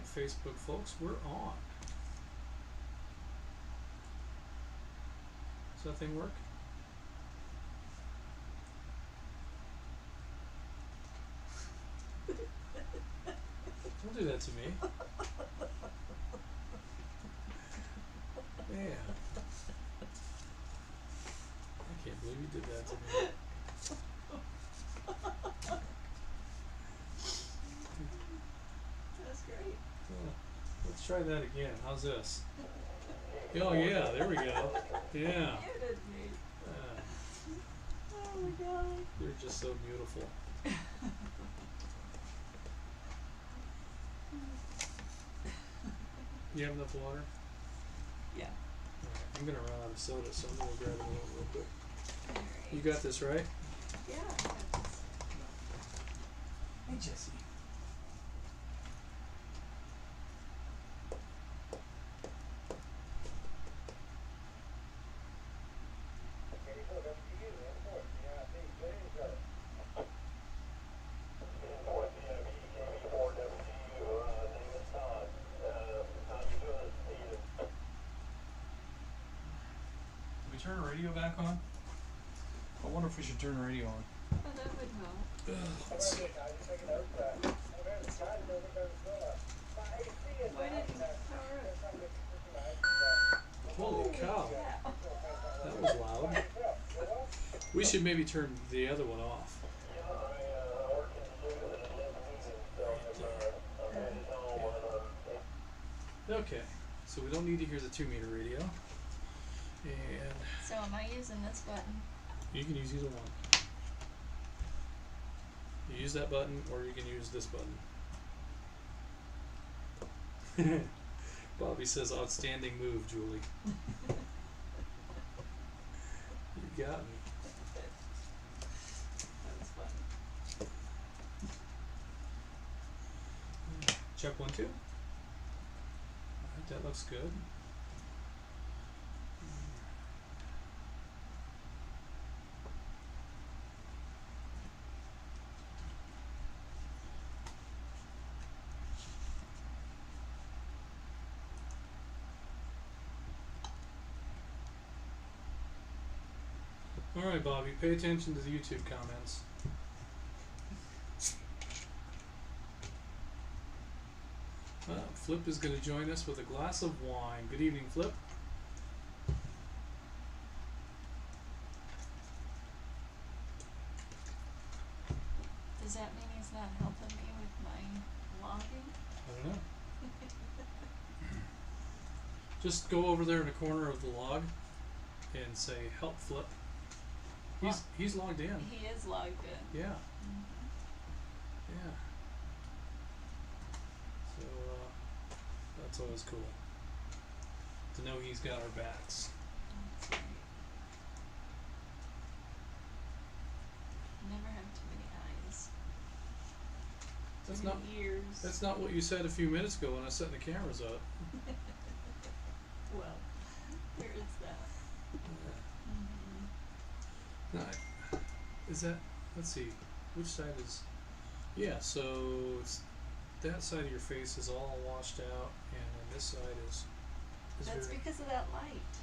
Alright, Facebook folks, we're on. Does that thing work? Don't do that to me. Man. I can't believe you did that to me. That's great. Let's try that again. How's this? Oh yeah, there we go. Yeah. Muted me. Oh my god. You're just so beautiful. You have enough water? Yeah. Alright, I'm gonna run out of soda, so I'm gonna grab a little real quick. Alright. You got this, right? Yeah, I got this. Hey, Jesse. Turn the radio back on? I wonder if we should turn the radio on. Oh, that would help. Let's see. Why didn't you power up? Holy cow. Yeah. That was loud. We should maybe turn the other one off. Okay, so we don't need to hear the 2-meter radio. And So am I using this button? you can use either one. You use that button or you can use this button. Bobby says outstanding move, Julie. You got me. That was fun. Check 1, 2. Alright, that looks good. Alright, Bobby, pay attention to the YouTube comments. Flip is going to join us with a glass of wine. Good evening, Flip. Does that mean he's not helping me with my logging? I don't know. Just go over there in the corner of the log and say help Flip. He's logged in. He is logged in. Yeah. Mm-hmm. Yeah. So that's always cool to know he's got our backs. That's right. Never have too many eyes. That's Too not many ears. that's not what you said a few minutes ago when I was setting the cameras up. Well, there is that. Mm-hmm. No, is that? Let's see. Which side is? Yeah. So it's that side of your face is all washed out, and then this side is. That's very, because of that light.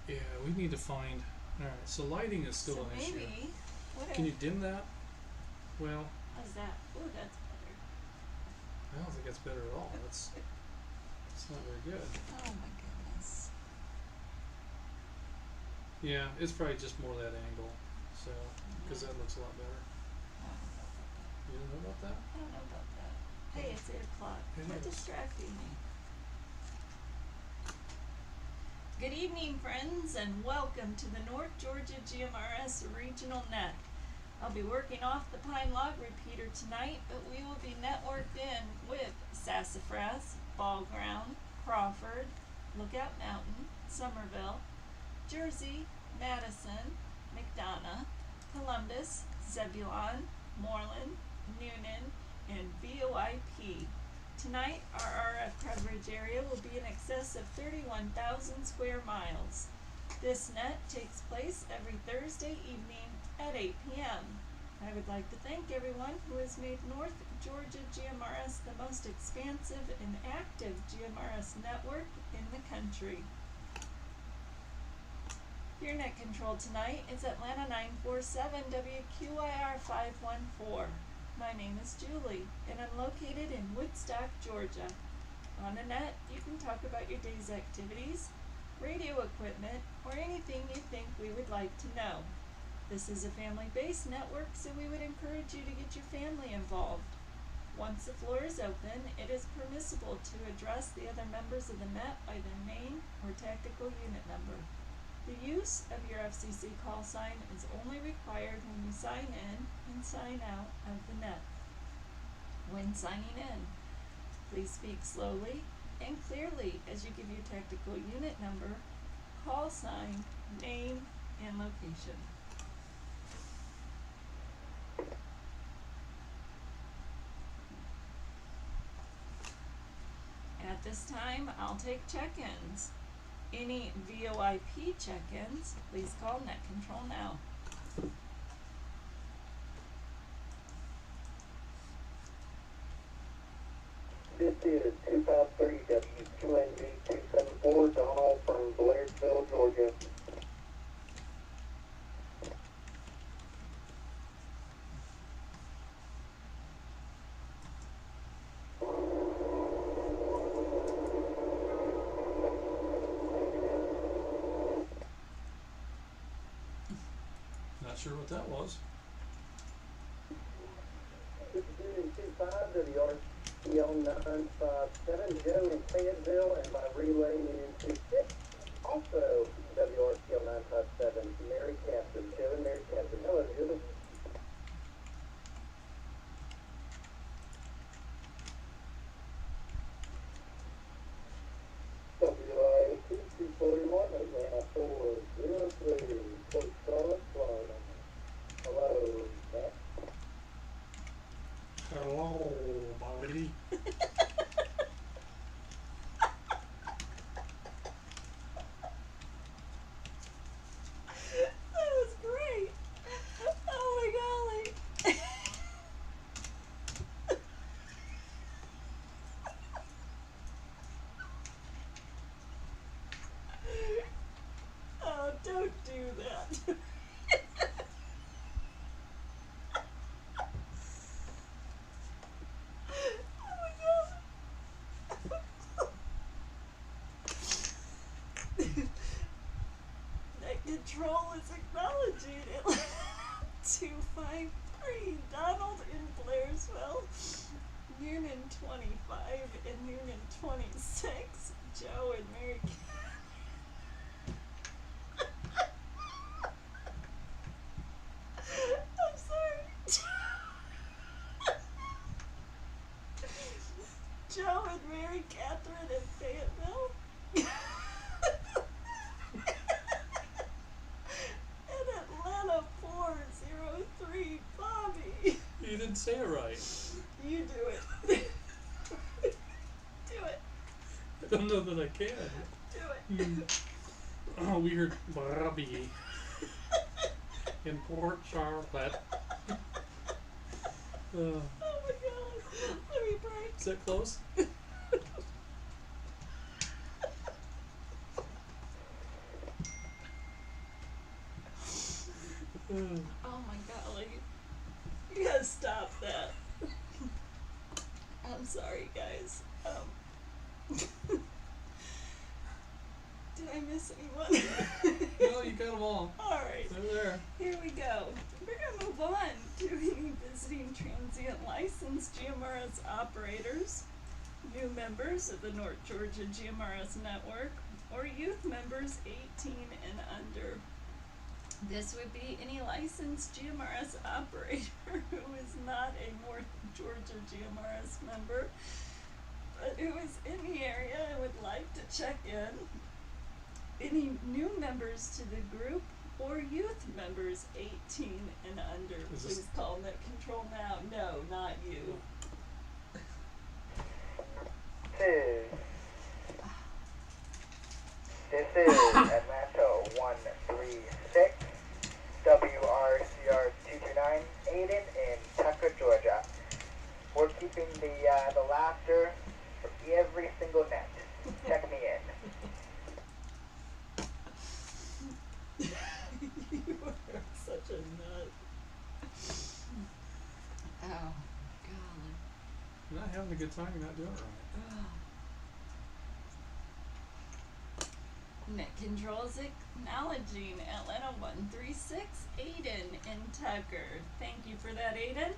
Yeah, we need to find. All right. So lighting is still So an issue. maybe. What Can you dim that? Well, how's that? Oh, that's better. I don't think that's better at all. That's not very good. Oh my goodness. Yeah, it's probably just more that angle. So, because that looks a lot better. I don't know about that. You didn't know about that? I don't know about that. Hey, it's 8 o'clock. It Quit is. distracting me. Good evening, friends, and welcome to the North Georgia GMRS Regional Net. I'll be working off the Pine Log repeater tonight, but we will be networked in with Sassafras, Ball Ground, Crawford, Lookout Mountain, Somerville, Jersey, Madison, McDonough, Columbus, Zebulon, Moreland, Noonan, and VOIP. Tonight, our RF coverage area will be in excess of 31,000 square miles. This net takes place every Thursday evening at 8 p.m. I would like to thank everyone who has made North Georgia GMRS, the most expansive and active GMRS network in the country. Your net control tonight is Atlanta 947 WQIR 514. My name is Julie, and I'm located in Woodstock, Georgia. On the net, you can talk about your day's activities, radio equipment, or anything you think we would like to know. This is a family-based network, so we would encourage you to get your family involved. Once the floor is open, it is permissible to address the other members of the net by their name or tactical unit number. The use of your FCC call sign is only required when you sign in and sign out of the net. When signing in, please speak slowly and clearly as you give your tactical unit number, call sign, name, and location. At this time, I'll take check-ins. Any VoIP check-ins, please call Net Control now. This is 253 WQNG 274, Donald from Blairsville, Georgia. Not sure what that was. This is 225 WRCL 957, Joe in Fayetteville, and by relay in 26. Also, WRCL 957, Mary Catherine, Joe and Mary Catherine. Hello, Joe. WI 2241, Atlanta 403, Port Charlotte, Florida. Hello, Matt. Hello, buddy. That was great. Oh my golly. Oh, don't do that. Oh my God. Net control is acknowledging it. 253 Donald in Blairsville, Noonan 25 and Noonan 26, Joe and Mary. I'm sorry. Joe and Mary Catherine in Fayetteville. And Atlanta 403 Bobby. You didn't say it right. You do it. Do it. I don't know that I can. Do it. Oh, we heard Bobby in Port Charlotte. Oh my God. Let me break. Is that close? Oh my golly. You gotta stop that. I'm sorry, guys. Did I miss anyone? No, you got them all. Alright, They're there. here we go. We're gonna move on to any visiting transient licensed GMRS operators, new members of the North Georgia GMRS network, or youth members 18 and under. This would be any licensed GMRS operator who is not a North Georgia GMRS member, but who is in the area and would like to check in. Any new members to the group or youth members 18 and under, Is this- please call Net Control now. No, not you. This is Atlanta 136, WRCR 229, Aiden in Tucker, Georgia. We're keeping the laughter for every single net. Check me in. You are such a nut. Oh, golly. You're not having a good time, you're not doing it right. Net controls acknowledging Atlanta 136, Aiden and Tucker. Thank you for that, Aiden.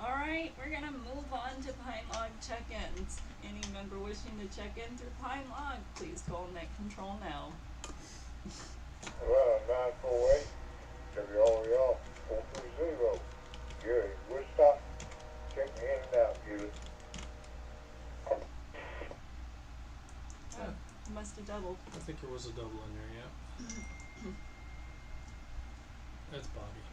Alright, we're gonna move on to Pine Log check-ins. Any member wishing to check in through Pine Log, please call Net Control now. Atlanta 948, WREL 430, Gary, Woodstock, check me in and out, Gary. Oh, must have doubled. I think there was a double in there, yeah. That's Bobby.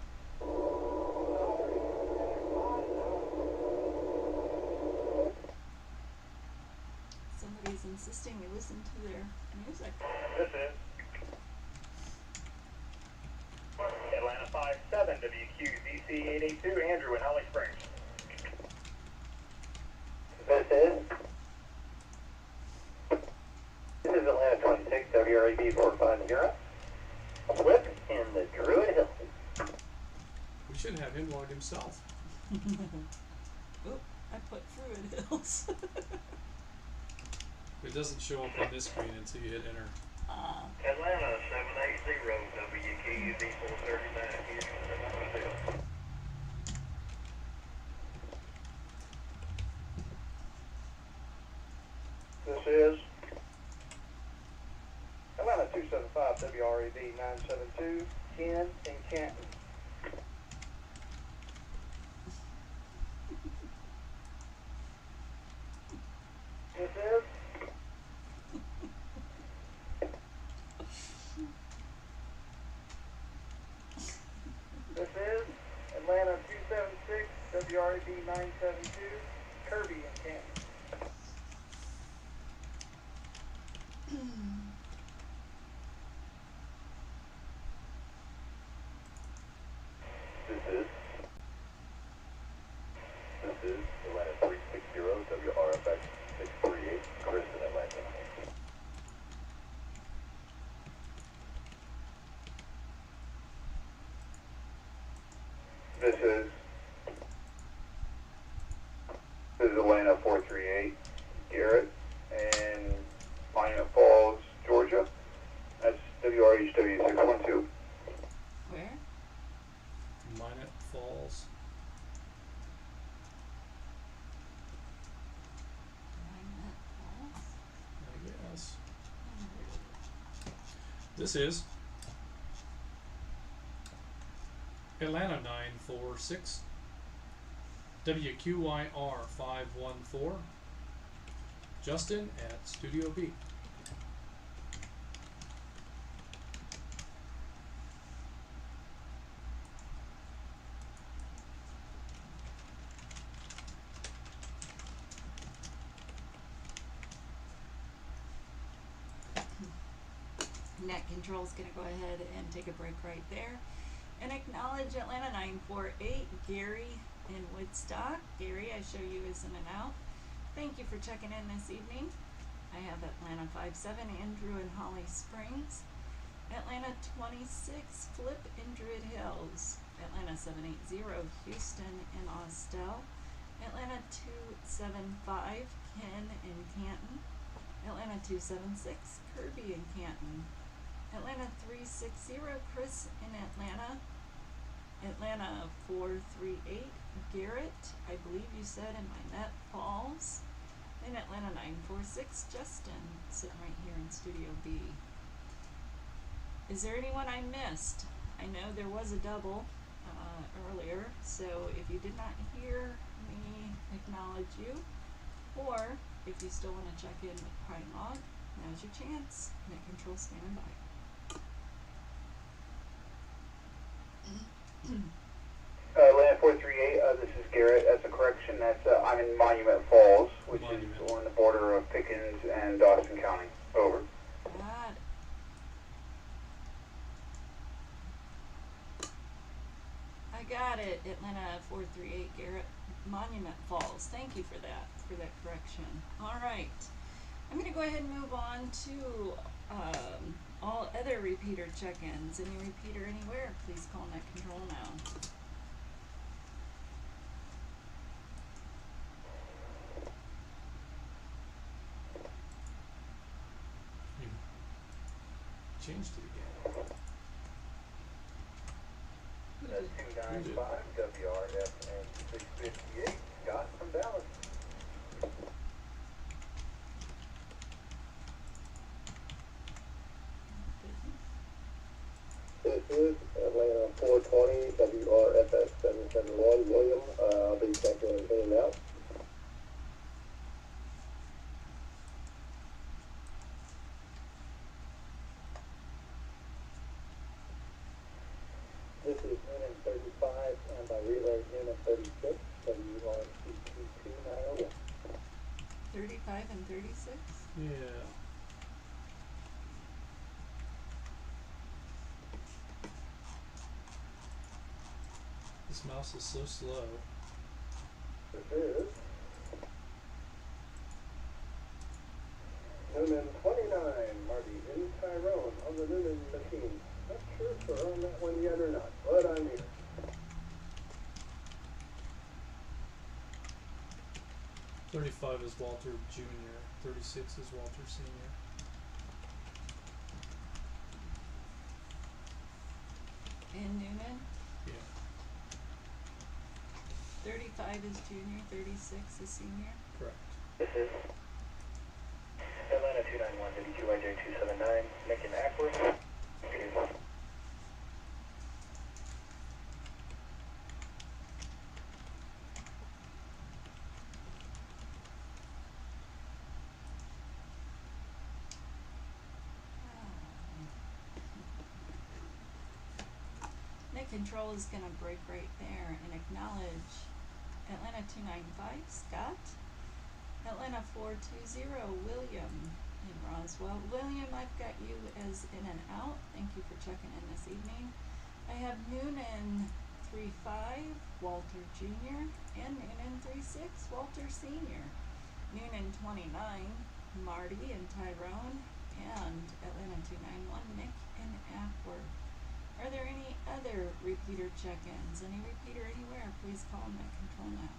Somebody's insisting we listen to their music. This is Atlanta 57, WQZC 882, Andrew in Holly Springs. This is Atlanta 26, WRAB 450. Flip in the Druid Hills. We should have him log himself. Oop, I put Druid Hills. It doesn't show up on this screen until you hit enter. Atlanta 780, WQZ 439, Houston in Knoxville. This is Atlanta 275, WRAB 972, Ken in Canton. This is Atlanta 276, WRAB 972, Kirby in Canton. This is Atlanta 360, WRFX 638, Chris in Atlanta. This is Atlanta 438, Garrett in Monument Falls, Georgia. That's WRHW 612. Where? Minot Falls. Minot Falls? I guess. This is Atlanta 946, WQYR 514, Justin at Studio B. Net Control's gonna go ahead and take a break right there and acknowledge Atlanta 948, Gary in Woodstock. Gary, I show you is in and out. Thank you for checking in this evening. I have Atlanta 57, Andrew in Holly Springs. Atlanta 26, Flip in Druid Hills. Atlanta 780, Houston in Austell. Atlanta 275, Ken in Canton. Atlanta 276, Kirby in Canton. Atlanta 360, Chris in Atlanta. Atlanta 438, Garrett, I believe you said in Minot Falls. And Atlanta 946, Justin, sitting right here in Studio B. Is there anyone I missed? I know there was a double earlier, so if you did not hear me acknowledge you, or if you still want to check in with Pine Log, now's your chance. Net Control standing by. Atlanta 438, this is Garrett. That's a correction. That's I'm in Monument Falls, which is on the border of Pickens and Dawson County. Over. God. I got it. Atlanta 438, Garrett. Monument Falls. Thank you for that correction. All right. I'm going to go ahead and move on to all other repeater check-ins. Any repeater anywhere, please call net control now. You changed it again. That's 295 WRF and 658 Scott from Dallas. This is Atlanta 420 WRFS 771 William. I'll be checking in and out. This is Noonan 35 and by relay Noonan 36 WRC 2290. 35 and 36? Yeah. This mouse is so slow. This is Noonan 29, Marty in Tyrone on the Noonan machine. Not sure if we're on that one yet or not, but I'm here. $35 is Walter Jr., 36 is Walter Sr. In Noonan? Yeah. 35 is junior, 36 is senior. Correct. This is Atlanta 291 WQIJ 279, Lincoln Ackworth. Net control is going to break right there and acknowledge Atlanta 295, Scott. Atlanta 420, William in Roswell. William, I've got you as in and out. Thank you for checking in this evening. I have Noonan 35, Walter Jr., and Noonan 36, Walter Sr. Noonan 29, Marty in Tyrone, and Atlanta 291, Nick in Ackworth. Are there any other repeater check-ins? Any repeater anywhere? Please call net control now.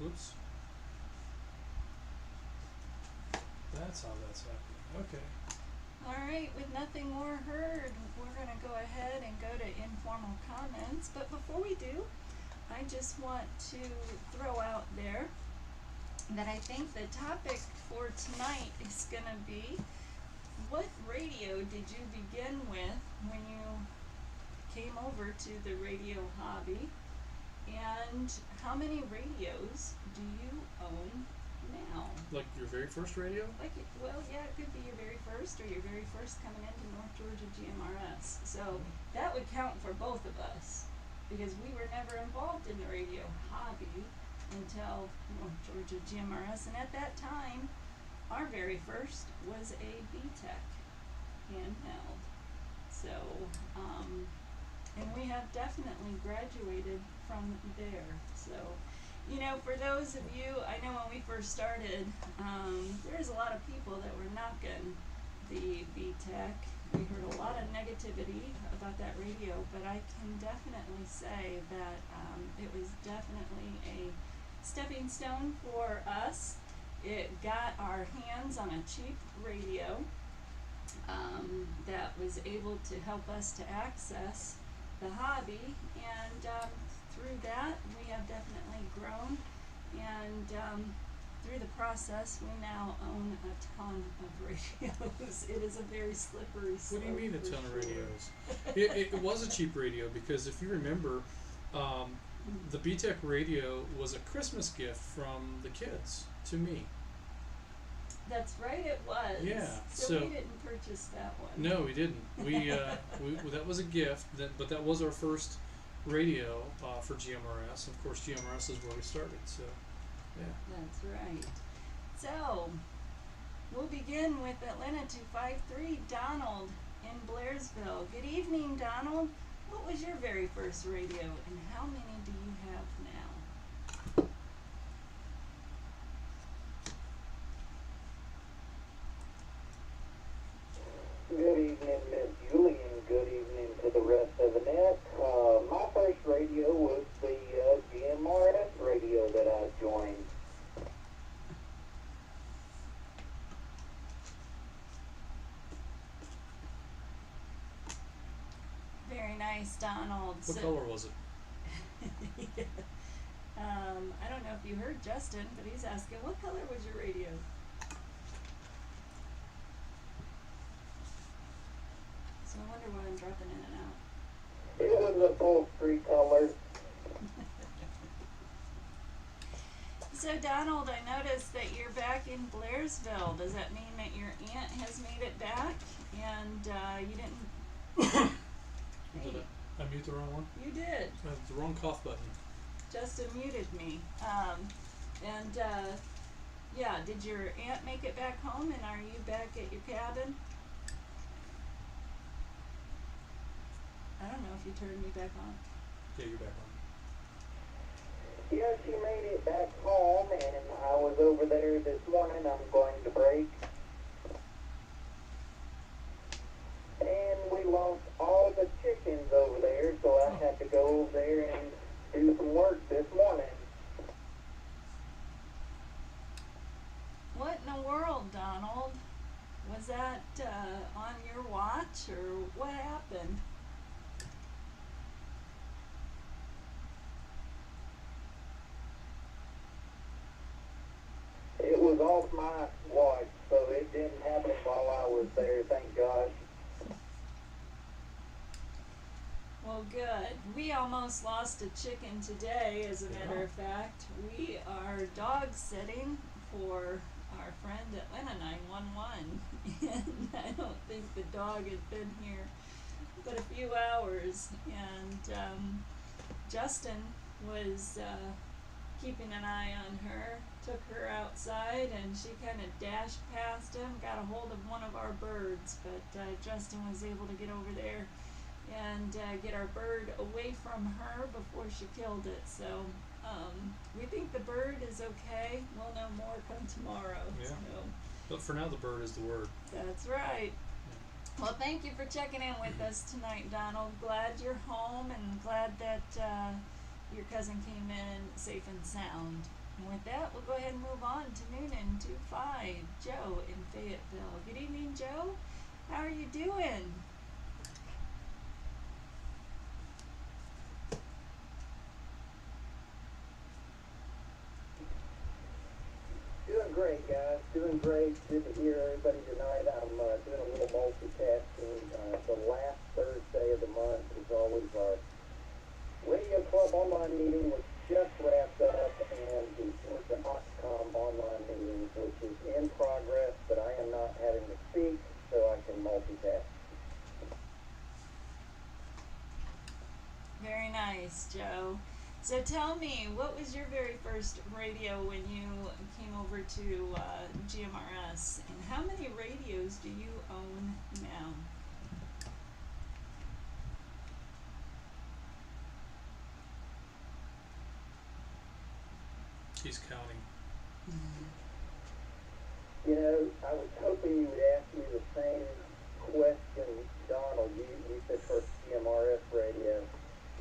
Oops. That's how that's happening. Okay. Alright, with nothing more heard, we're going to go ahead and go to informal comments. But before we do, I just want to throw out there that I think the topic for tonight is going to be, what radio did you begin with when you came over to the radio hobby? And how many radios do you own now? Like your very first radio? Well, yeah, it could be your very first or your very first coming into North Georgia GMRS. So that would count for both of us because we were never involved in the radio hobby until North Georgia GMRS. And at that time, our very first was a BTEC handheld. So, and we have definitely graduated from there. So, you know, for those of you, I know when we first started, there's a lot of people that were knocking the BTEC. We heard a lot of negativity about that radio, but I can definitely say that it was definitely a stepping stone for us. It got our hands on a cheap radio that was able to help us to access the hobby, and through that we have definitely grown, and through the process we now own a ton of radios. It is a very slippery slope. What do you mean a ton of radios? It was a cheap radio because if you remember, the BTEC radio was a Christmas gift from the kids to me. That's right, it was. Yeah, So so we didn't purchase that one. no, we didn't. We that was a gift. But that was our first radio for GMRS. Of course, GMRS is where we started. So Yeah. That's right. So, we'll begin with Atlanta 253, Donald in Blairsville. Good evening, Donald. What was your very first radio, and how many do you have now? Good evening, Miss Julie, and good evening to the rest of the net. My first radio was the GMRS radio that I joined. Very nice, Donald. What color was it? I don't know if you heard Justin, but he's asking, what color was your radio? So I wonder why I'm dropping in and out. It was a full three colors. So Donald, I noticed that you're back in Blairsville. Does that mean that your aunt has made it back and you didn't? Did I mute the wrong one? You did. The wrong cough button. Justin muted me. Yeah, did your aunt make it back home, and are you back at your cabin? I don't know if you turned me back on. Yeah, you're back on. Yeah, she made it back home, and I was over there this morning. I'm going to break. And we lost all the chickens over there, so I had to go over there and do some work this morning. What in the world, Donald? Was that on your watch, or what happened? It was off my watch, so it didn't happen while I was there, thank God. Well, good. We almost lost a chicken today, as a matter of fact. We are dog sitting for our friend Atlanta 911, and I don't think the dog had been here but a few hours, and Justin was keeping an eye on her, took her outside, and she kind of dashed past him, got a hold of one of our birds, but Justin was able to get over there and get our bird away from her before she killed it. So we think the bird is okay. We'll know more come tomorrow. Yeah. So But for now, the bird is the word. that's right. Well, thank you for checking in with us tonight, Donald. Glad you're home, and glad that your cousin came in safe and sound. And with that, we'll go ahead and move on to Noonan 25, Joe in Fayetteville. Good evening, Joe. How are you doing? Doing great, guys. Doing great. Good to hear everybody tonight. I'm doing a little multitasking. The last Thursday of the month is always our Radio Club online meeting, which just wrapped up, and the Oxcom online meeting, which is in progress, but I am not having to speak, so I can multitask. Very nice, Joe. So tell me, what was your very first radio when you came over to GMRS, and how many radios do you own now? He's counting. You know, I was hoping you would ask me the same question, Donald. You said first GMRS radio.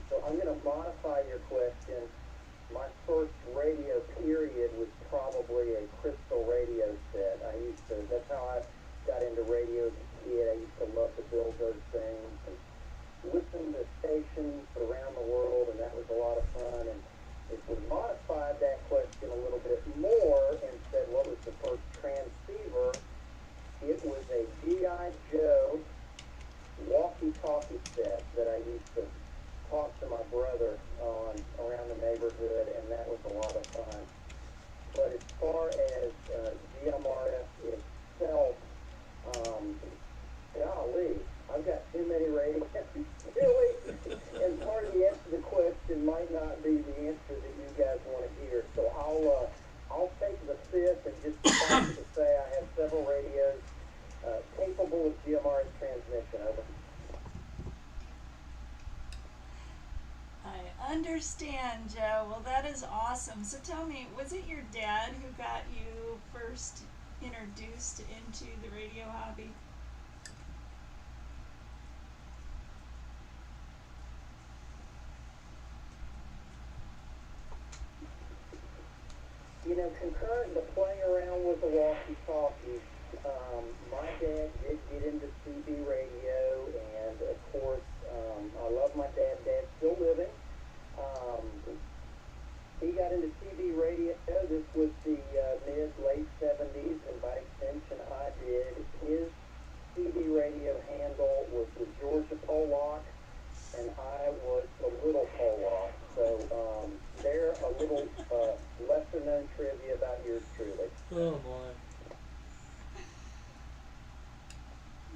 So I'm going to modify your question. My first radio period was probably a crystal radio set. That's how I got into radio as a kid. I used to love to build those things and listen to stations around the world, and that was a lot of fun. And if we modified that question a little bit more and said what was the first transceiver, it was a GI transmission, over. I understand, Joe. Well, that is awesome. So tell me, was it your dad who got you first introduced into the radio hobby? You know, concurrent to playing around with the walkie-talkies, my dad did get into CB radio, and of course, I love my dad. Dad's still living. He got into CB radio. This was the mid-late 70s, and by extension, I did. His CB radio handle was the Georgia Pollock, and I was the Little Pollock. So they're a little lesser-known trivia about yours truly. Oh boy.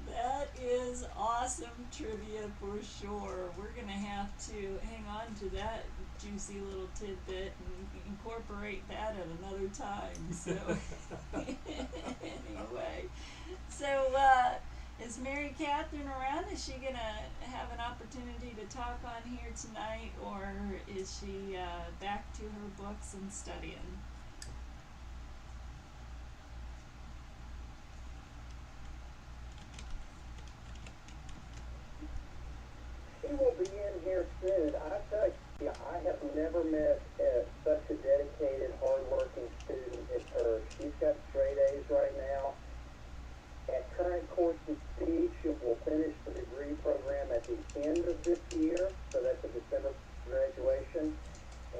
That is awesome trivia for sure. We're going to have to hang on to that juicy little tidbit and incorporate that at another time. So, anyway. So, is Mary Catherine around? Is she going to have an opportunity to talk on here tonight, or is she back to her books and studying? He will be in here soon. I tell you, I have never met such a dedicated, hardworking student as her. She's got straight A's right now. At current course and speed, she will finish the degree program at the end of this year, so that's a December graduation.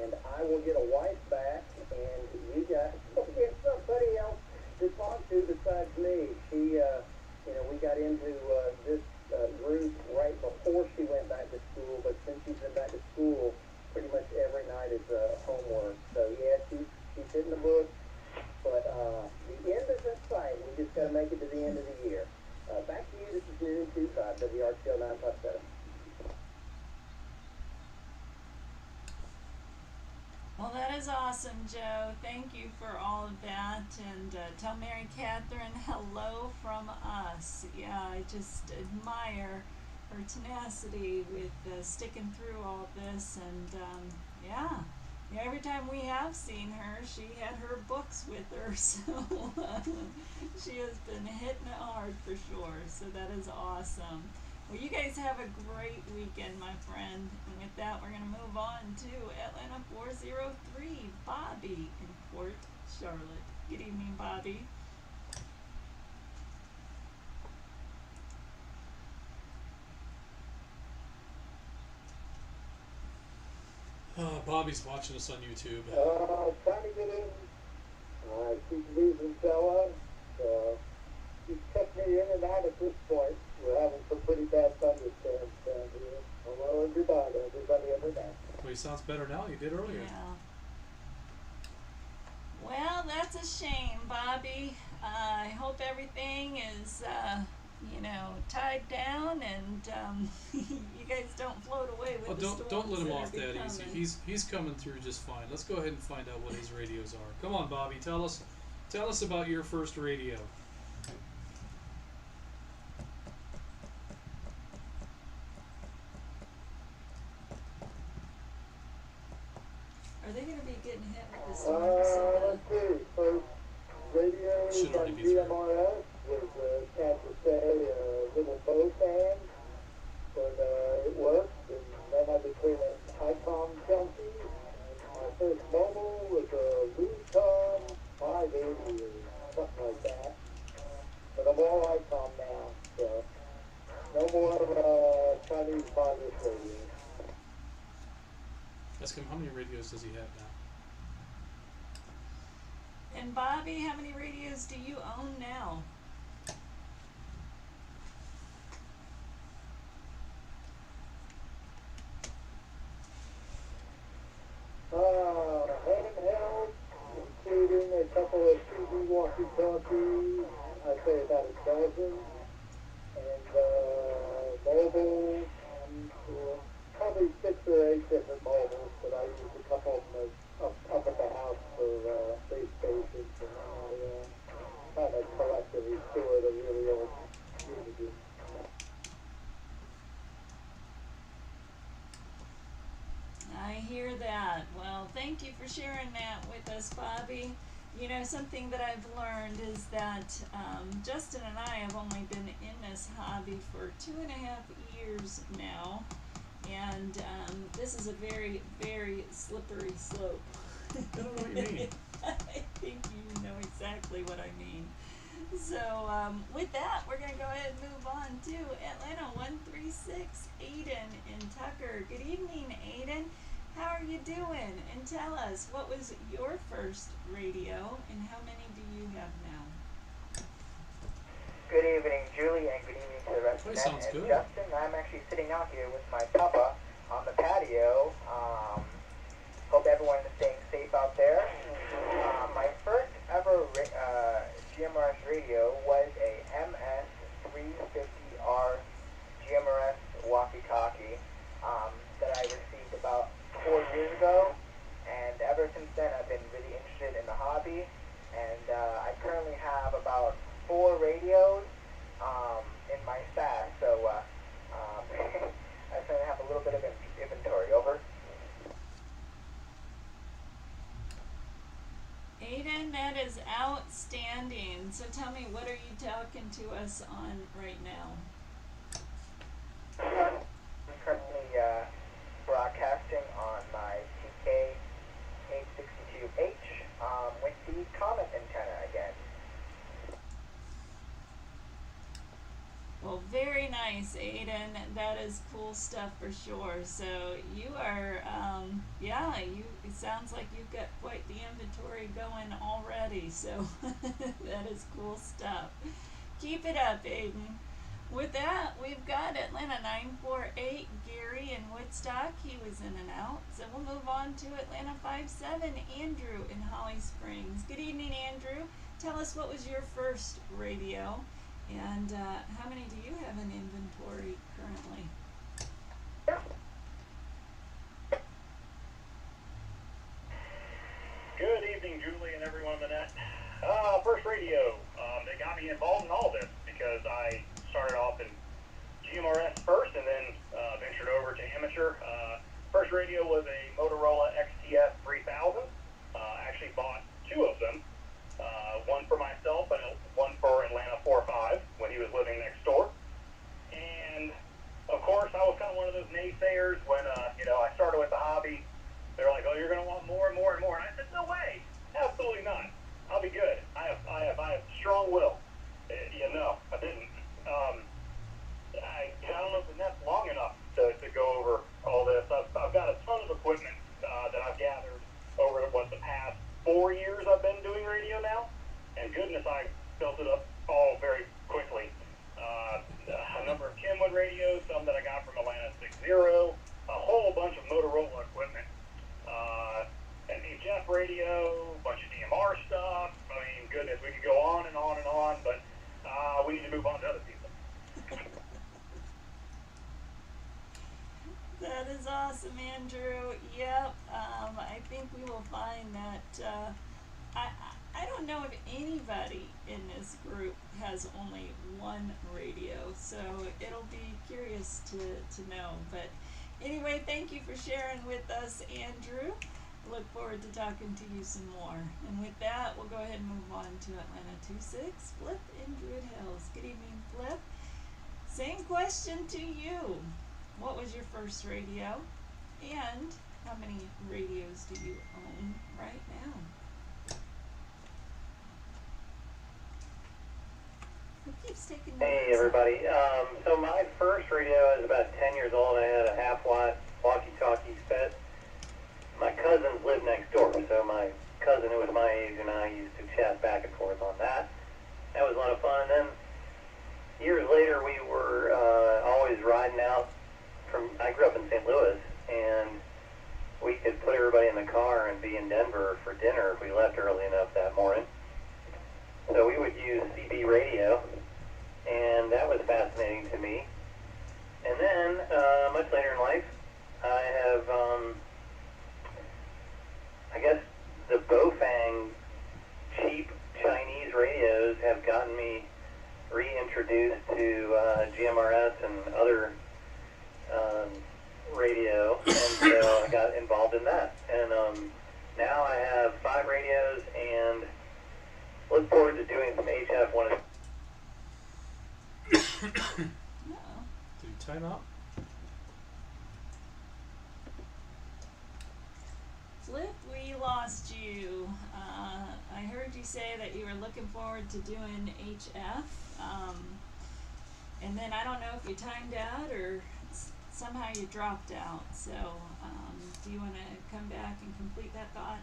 And I will get a wife back, and you guys will get somebody else to talk to besides me. She, we got into this group right before she went back to school, but since she's been back to school, pretty much every night is homework. So yeah, she's hitting the books, but the end is in sight. We just got to make it to the end of the year. Back to you. This is Noon 25 WRTL 957. Well, that is awesome, Joe. Thank you for all of that. And tell Mary Catherine hello from us. Yeah, I just admire her tenacity with sticking through all this. And every time we have seen her, she had her books with her. So she has been hitting it hard for sure. So that is awesome. Well, you guys have a great weekend, my friend. And with that, we're going to move on to Atlanta 403, Bobby in Port Charlotte. Good evening, Bobby. Bobby's watching us on YouTube. Trying to get in. She's losing fella. She's kept me in and out at this point. We're having some pretty bad thunderstorms down here. Hello, everybody every day. Well, he sounds better now than he did earlier. Yeah. Well, that's a shame, Bobby. I hope everything is, tied down and you guys don't float away with the storms. Don't let him off that that easy. He's coming through just fine. Let's go ahead and find out what his radios are. Come on, Bobby. Tell us about your first radio. Are they going to be getting hit with the storms? Let's see. First radio Should on already be through. GMRS was Kansas City, little boat band, but it worked. And then I became an ICOM junkie. My first mobile was a Lucom 580 or something like that. But I'm all ICOM now, so no more Chinese modern radio. Ask him how many radios does he have now. And Bobby, how many radios do you own now? Handheld, including a couple of CB walkie-talkies, I'd say about a dozen, and mobile, probably 6 or 8 different mobiles, but I use a couple of them up at the house for base stations, and I kind of collectively store the really old images. hear that. Well, thank you for sharing that with us, Bobby. You know, something that I've learned is that Justin and I have only been in this hobby for 2.5 years now, and this is a very, very slippery slope. I don't know what you mean. I think you know exactly what I mean. So, with that, we're going to go ahead and move on to Atlanta 136, Aiden in Tucker. Good evening, Aiden. How are you doing? And tell us, what was your first radio, and how many do you have now? Good evening, Julie, and good evening to the rest of the Sounds net. And good. Justin, I'm actually sitting out here with my papa on the patio. Hope everyone is staying safe out there. My first ever GMRS radio was a MS-350R GMRS walkie-talkie that I received about 4 years ago. And ever since then, I've been really interested in the hobby. And I currently have about 4 radios in my stash. So I certainly have a little bit of inventory. Over. Aiden, that is outstanding. So tell me, what are you talking to us on right now? I'm currently broadcasting on my TK862H with the comet antenna again. Well, very nice, Aiden. That is cool stuff for sure. So you are, it sounds like you've got quite the inventory going already. So that is cool stuff. Keep it up, Aiden. With that, we've got Atlanta 948, Gary in Woodstock. He was in and out. So we'll move on to Atlanta 57, Andrew in Holly Springs. Good evening, Andrew. Tell us, what was your first radio? And how many do you have in inventory currently? Good evening, Julie and everyone on the net. First radio, that got me involved in all this because I started off in GMRS first and then ventured over to amateur. First radio was a Motorola XTS 3000. Actually bought 2 of them. One for myself and one for Atlanta 45 when he was living next door. And of course, I was kind of one of those naysayers when I started with the hobby. They're like, "Oh, you're going to want more and more and more." And I said, "No way, absolutely not. I'll be good. I have strong will." I didn't. I don't know if the net's long enough to go over all this. I've got a ton of equipment that I've gathered over the past 4 years I've been doing radio now. And goodness, I built it up all very quickly. A number of Kenwood radios, some that I got from Atlanta 60, a whole bunch of Motorola equipment, an HF radio, a bunch of DMR stuff. I mean, goodness, we could go on and on and on, but we need to move on to other people. That is awesome, Andrew. Yep. I think we will find that I don't know if anybody in this group has only one radio, so it'll be curious to know. But anyway, thank you for sharing with us, Andrew. Look forward to talking to you some more. And with that, we'll go ahead and move on to Atlanta 26, Flip in Druid Hills. Good evening, Flip. Same question to you. What was your first radio? And how many radios do you own right now? Who keeps taking notes? Hey everybody, so my first radio is about 10 years old. I had a half-watt walkie-talkie set. My cousins lived next door, so my cousin who was my age and I used to chat back and forth on that. That was a lot of fun. Then years later we were always riding out I grew up in St. Louis, and we could put everybody in the car and be in Denver for dinner if we left early enough that morning. So we would use CB radio, and that was fascinating to me. And then, much later in life, I have, I guess the Bofang cheap Chinese radios have gotten me reintroduced to GMRS and other radio, and so I got involved in that. And now I have 5 radios and look forward to doing some HF one. Uh-oh. Did you time out? Flip, we lost you. I heard you say that you were looking forward to doing HF, and then I don't know if you timed out or somehow you dropped out. So, do you want to come back and complete that thought?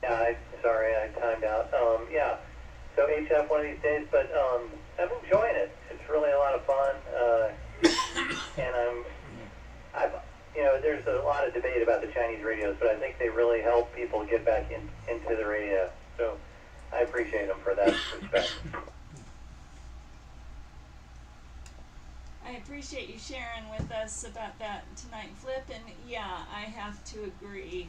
Yeah, sorry, I timed out. Yeah, so HF one of these days, but I'm enjoying it. It's really a lot of fun, and there's a lot of debate about the Chinese radios, but I think they really help people get back into the radio. So I appreciate them for that respect. I appreciate you sharing with us about that tonight, Flip, and yeah, I have to agree.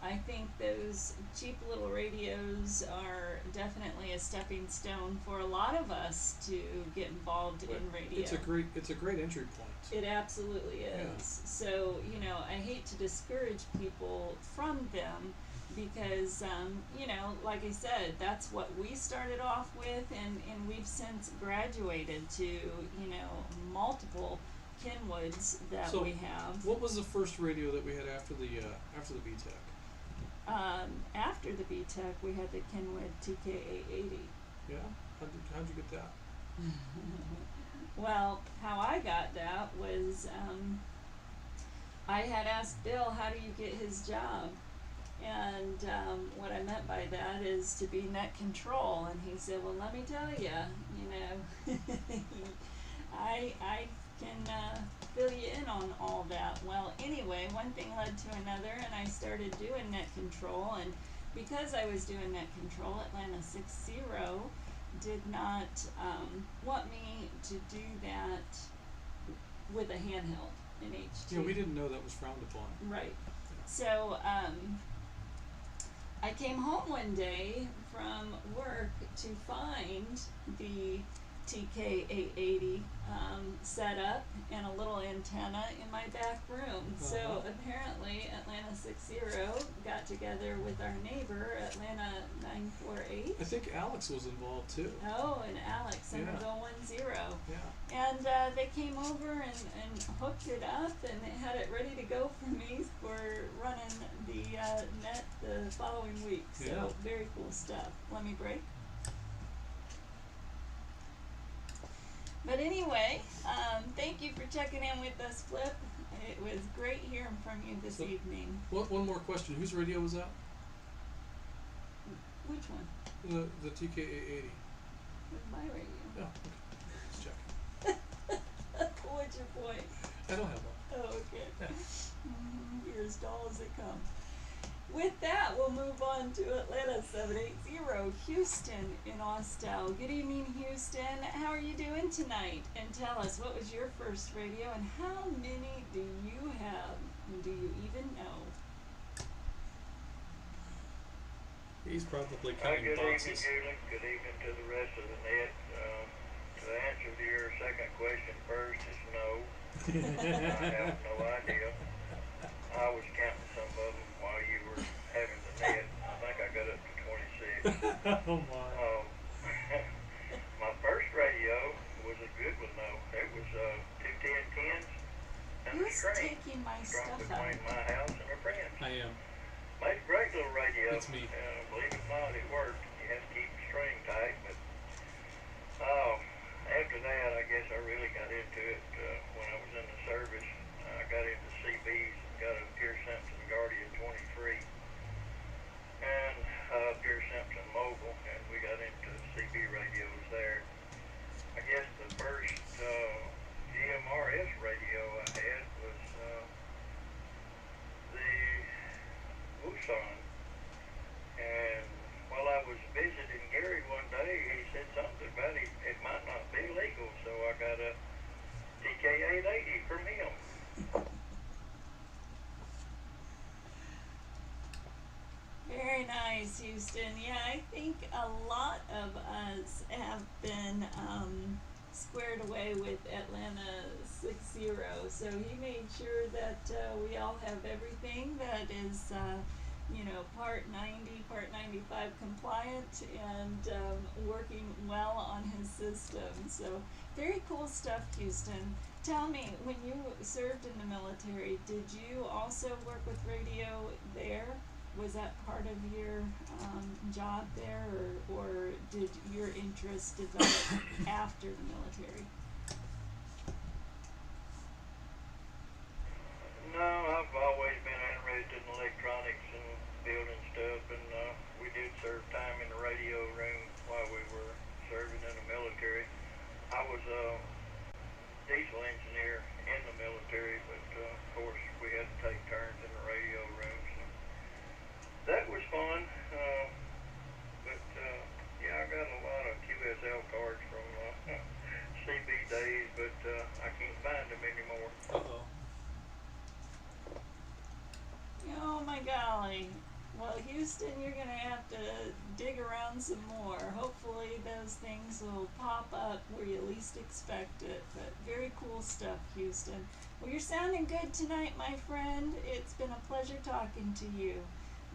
I think those cheap little radios are definitely a stepping stone for a lot of us to get involved in radio. It's a great entry point. It absolutely is. Yeah. So, I hate to discourage people from them because, like I said, that's what we started off with, and we've since graduated to, multiple Kenwoods that So, we have. What was the first radio that we had after the VTEC? After the VTEC, we had the Kenwood TK880. Yeah? How'd you get that? Well, how I got that was I had asked Bill, how do you get his job? And what I meant by that is to be net control. And he said, well, let me tell you, I can fill you in on all that. Well, anyway, one thing led to another, and I started doing net control. And because I was doing net control, Atlanta 60 did not want me to do that with a handheld in HT. Yeah, we didn't know that was frowned upon. Right. So I came home one day from work to find the TK880 set up and a little antenna in my back room. So apparently Atlanta 60 got together with our neighbor, Atlanta 948. I think Alex was involved too. Oh, and Alex, Somerville 10. Yeah. And they came over and hooked it up and they had it ready to go for me for running the net the following week. So Yeah. very cool stuff. Let me break. But anyway, thank you for checking in with us, Flip. It was great hearing from you this evening. One more question. Whose radio was that? Which one? The TK880. Was my radio. Yeah. Okay. Just checking. What's your point? I don't have one. Oh, okay. Yeah. You're as dull as they come. With that, we'll move on to Atlanta 780, Houston in Austell. Good evening, Houston. How are you doing tonight? And tell us, what was your first radio and how many do you have? And do you even know? He's probably Good counting evening, boxes. Julie. Good evening to the rest of the net. To answer to your second question first is no. I have no idea. I was counting some of them while you were having the net. I think I got up to 26. Oh my. My first radio was a good one though. It was 21010s and a Who's string taking my strung stuff between out? my house and a friend's. I am. Made a great little radio. It's me. Believe it or not, it worked. You had to keep the string tight, but after that, I guess I really got into it when I was in the service. I got into CBs, got a Pierce Simpson Guardian 23, and Pierce Simpson Mobile, and we got into CB radios there. I guess the first GMRS radio I had was the Wusan. And while I was visiting Gary one day, he said something about it might not be legal, so I got a TK880 from him. Very nice, Houston. Yeah, I think a lot of us have been squared away with Atlanta 3660. So he made sure that we all have everything that is, Part 90, Part 95 compliant and working well on his system. So very cool stuff, Houston. Tell me, when you served in the military, did you also work with radio there? Was that part of your job there, or did your interest develop after the military? No, I've always been interested in electronics and building stuff, and we did serve time in the radio room while we were serving in the military. I was a diesel engineer in the military, but of course we had to take turns in the radio room, so that was fun. Yeah, I got a lot of QSL cards from CB days, but I can't find them anymore. Uh-oh. Oh my golly. Well, Houston, you're going to have to dig around some more. Hopefully those things will pop up where you least expect it. But very cool stuff, Houston. Well, you're sounding good tonight, my friend. It's been a pleasure talking to you.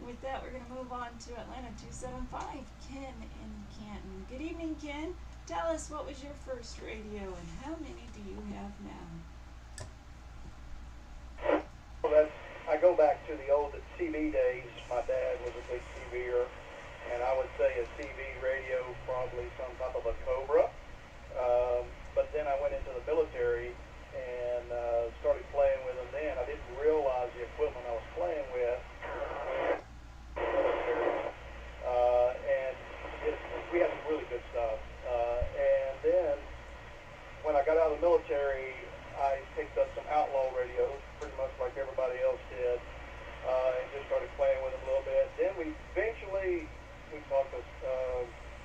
With that, we're going to move on to Atlanta 275, Ken in Canton. Good evening, Ken. Tell us, what was your first radio and how many do you have now? Well, I go back to the old CB days. My dad was a big CBer, and I would say a CB radio, probably some type of a Cobra. But then I went into the military and started playing with them then. I didn't realize the equipment I was playing with. And we had some really good stuff. And then when I got out of the military, I picked up some outlaw radios, pretty much like everybody else did, and just started playing with them a little bit. Then we talked to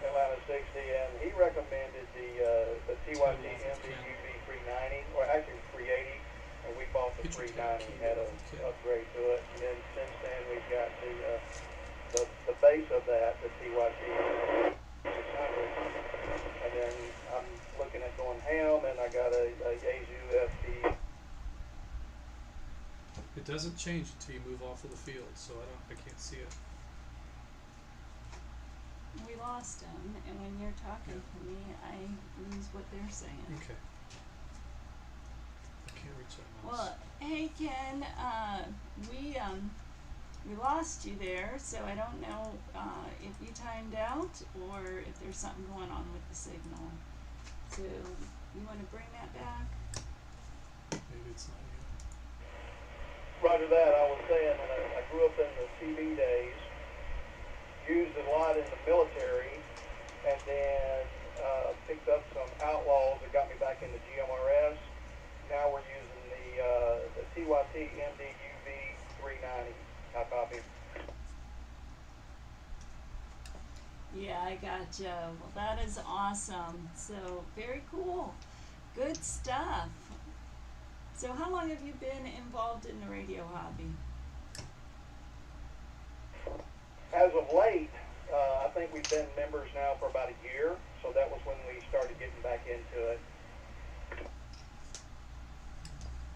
Atlanta 60, and he recommended the TYT MDUV 390, or actually 380, and we bought the 390, had an upgrade to it. And then since then we've got the base of that, the TYT 600, and then I'm looking at going ham, and I got a Yaesu FD. It doesn't change until you move off of the field, so I can't see it. We lost him, and when you're talking to me, I lose what they're saying. Okay. I can't reach that mouse. Well, hey Ken, we lost you there, so I don't know if you timed out or if there's something going on with the signal. So you want to bring that back? Maybe it's not you. Roger that. I was saying that I grew up in the CB days, used it a lot in the military, and then picked up some outlaws that got me back into GMRS. Now we're using the TYT MDUV 390. I copy. Yeah, I gotcha. Well, that is awesome. So, very cool. Good stuff. So, how long have you been involved in the radio hobby? As of late, I think we've been members now for about a year, so that was when we started getting back into it.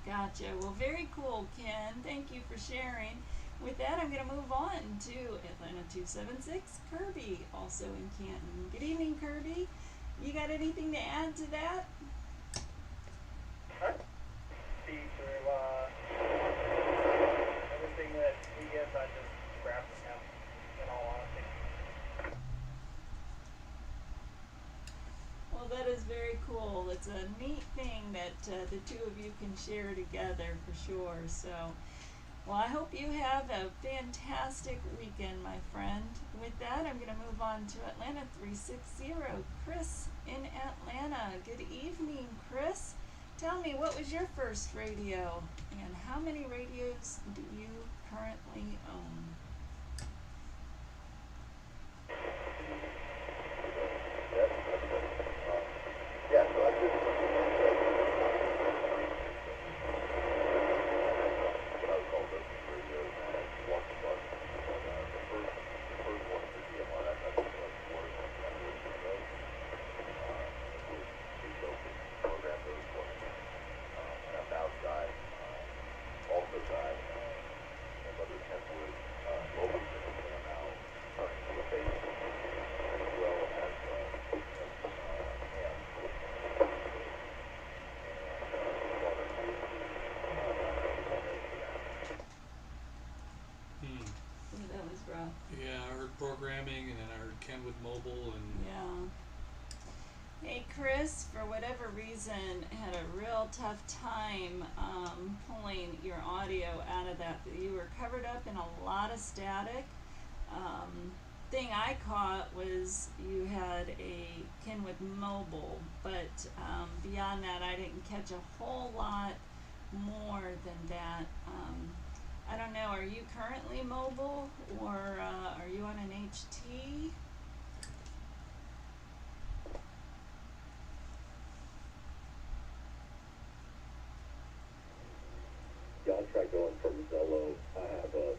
Gotcha. Well, very cool, Ken. Thank you for sharing. With that, I'm going to move on to Atlanta 276, Kirby, also in Canton. Good evening, Kirby. You got anything to add to that? See through everything that he gets, I just grab from him, in all honesty. Well, that is very cool. It's a neat thing that the two of you can share together for sure. So, well, I hope you have a fantastic weekend, my friend. With that, I'm going to move on to Atlanta 360, Chris in Atlanta. Good evening, Chris. Tell me, what was your first radio, and how many radios do you currently own? Yeah, so I just cousin had a real tough time pulling your audio out of that. You were covered up in a lot of static. Thing I caught was you had a Kenwood mobile, but beyond that I didn't catch a whole lot more than that. I don't know, are you currently mobile or are you on an HT? Yeah, I'll try going from Zello. I have a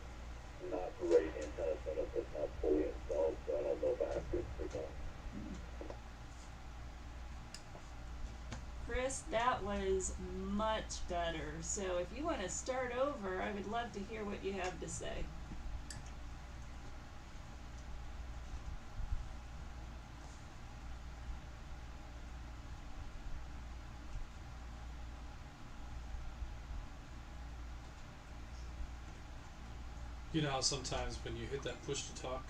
not great antenna setup that's not fully installed, so I don't know if I have good signal. Chris, that was much better. So if you want to start over, I would love to hear what you have to say. You know how sometimes when you hit that push to talk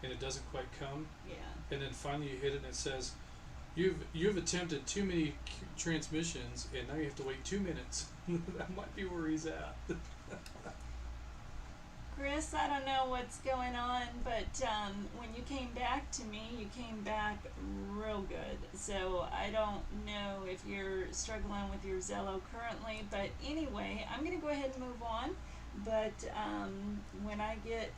and it doesn't quite come, Yeah. and then finally you hit it and it says, you've attempted too many transmissions and now you have to wait 2 minutes. That might be where he's at. Chris, I don't know what's going on, but when you came back to me, you came back real good. So I don't know if you're struggling with your Zello currently, but anyway, I'm going to go ahead and move on. But when I get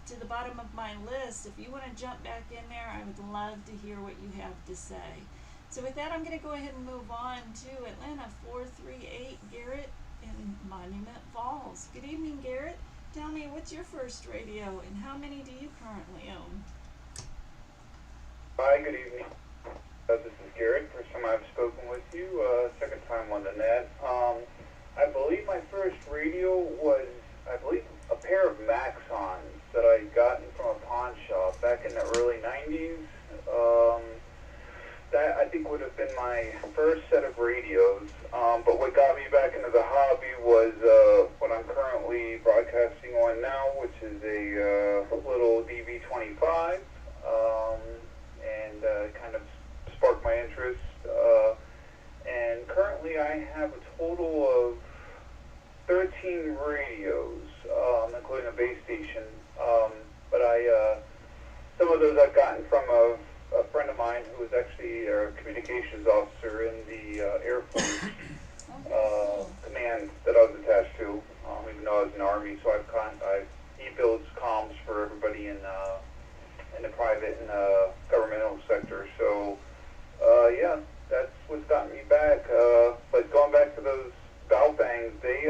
to the bottom of my list, if you want to jump back in there, I would love to hear what you have to say. So with that, I'm going to go ahead and move on to Atlanta 438, Garrett in Monument Falls. Good evening, Garrett. Tell me, what's your first radio and how many do you currently own? Hi, good evening. This is Garrett. First time I've spoken with you, second time on the net. I believe my first radio was, a pair of Maxons that I gotten from a pawn shop back in the early 90s. That I think would have been my first set of radios. But what got me back into the hobby was what I'm currently broadcasting on now, which is a little DV25, and kind of sparked my interest. And currently I have a total of 13 radios, including a base station. But some of those I've gotten from a friend of mine who was actually a communications officer in the Air Force command that I was attached to, even though I was in the Army. So he builds comms for everybody in the private and governmental sector. So yeah, that's what's gotten me back. But going back to those Balfangs, they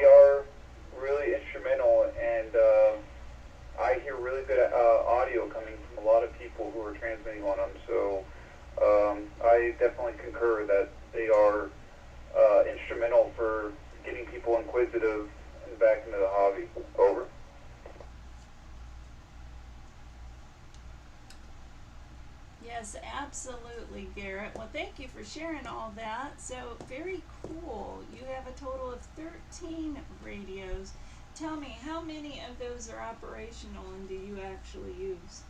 are really instrumental, and I hear really good audio coming from a lot of people who are transmitting on them. So I definitely concur that they are instrumental for getting people inquisitive and back into the hobby. Over. Yes, absolutely, Garrett. Well, thank you for sharing all that. So, very cool. You have a total of 13 radios. Tell me, how many of those are operational and do you actually use?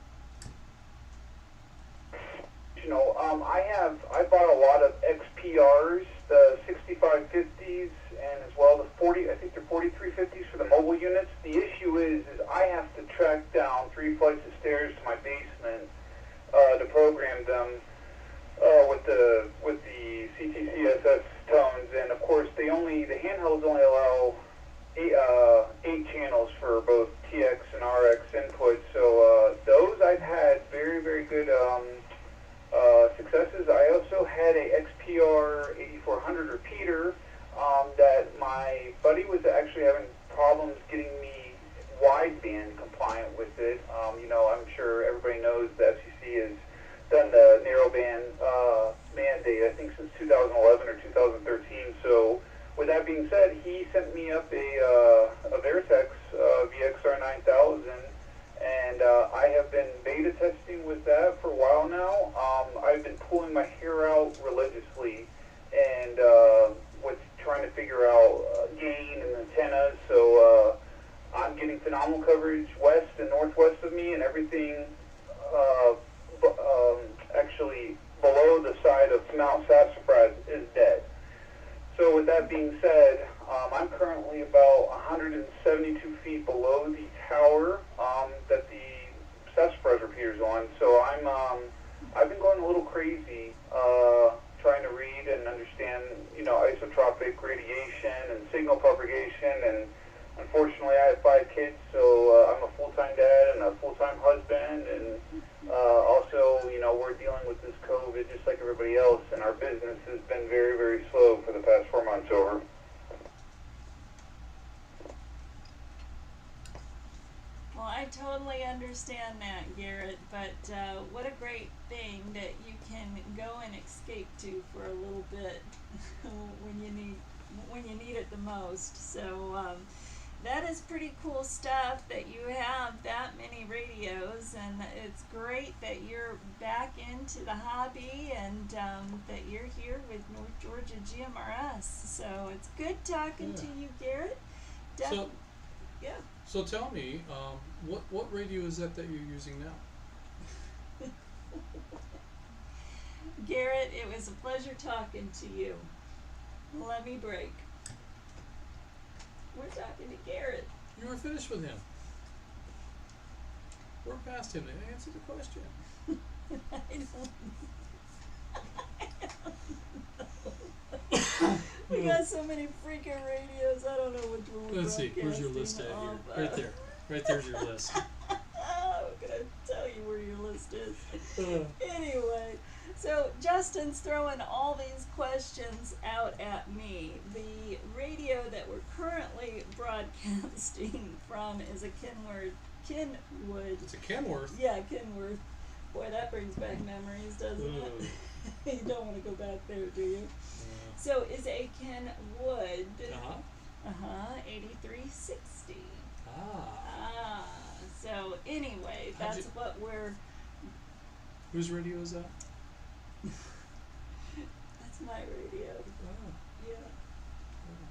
I bought a lot of XPRs, the 6550s, and as well the 40, I think they're 4350s for the mobile units. The issue is I have to track down 3 flights of stairs to my basement to program them with the CTCSS tones, and of course the handhelds only allow 8 channels for both TX and RX inputs. So those I've had very, very good successes. I also had a XPR 8400 repeater that my buddy was actually having problems getting me wideband compliant with it. I'm sure everybody knows the FCC has done the narrowband mandate, I think, since 2011 or 2013. So with that being said, he sent me up a Veritex VXR 9000, and I have been beta testing with that for a while now. I've been pulling my hair out religiously and with trying to figure out gain and antennas. So I'm getting phenomenal coverage west and northwest of me, and everything actually below the side of Mount Sassafras is dead. So with that being said, I'm currently about 172 feet below the tower that the sassafras repeater's on. So I've been going a little crazy trying to read and understand, isotropic radiation and signal propagation. And unfortunately, I have 5 kids, so I'm a full-time dad and a full-time husband, and also, we're dealing with this COVID just like everybody else, and our business has been very, very slow for the past 4 months over. Well, I totally understand that, Garrett, but what a great thing that you can go and escape to for a little bit when you need it the most. So that is pretty cool stuff that you have that many radios, and it's great that you're back into the hobby and that you're here with North Georgia GMRS. So it's good talking to you, Garrett. Yeah. So tell me, what radio is that you're using now? Garrett, it was a pleasure talking to you. Let me break. We're talking to Garrett. You were finished with him. We're past him. Answer the question. I don't know. We got so many freaking radios. I don't know which one we're Let's see. Where's your list at here? Right there. Right there's your list. I'm gonna tell you where your list is. Anyway, so Justin's throwing all these questions out at me. The radio that we're currently broadcasting from is a Kenwood. It's a Kenworth. Yeah, Kenworth. Boy, that brings back memories, doesn't it? You don't want to go back there, do you? So is a Kenwood. 8360. So anyway, that's what we're. Whose radio is that? That's my radio. Yeah.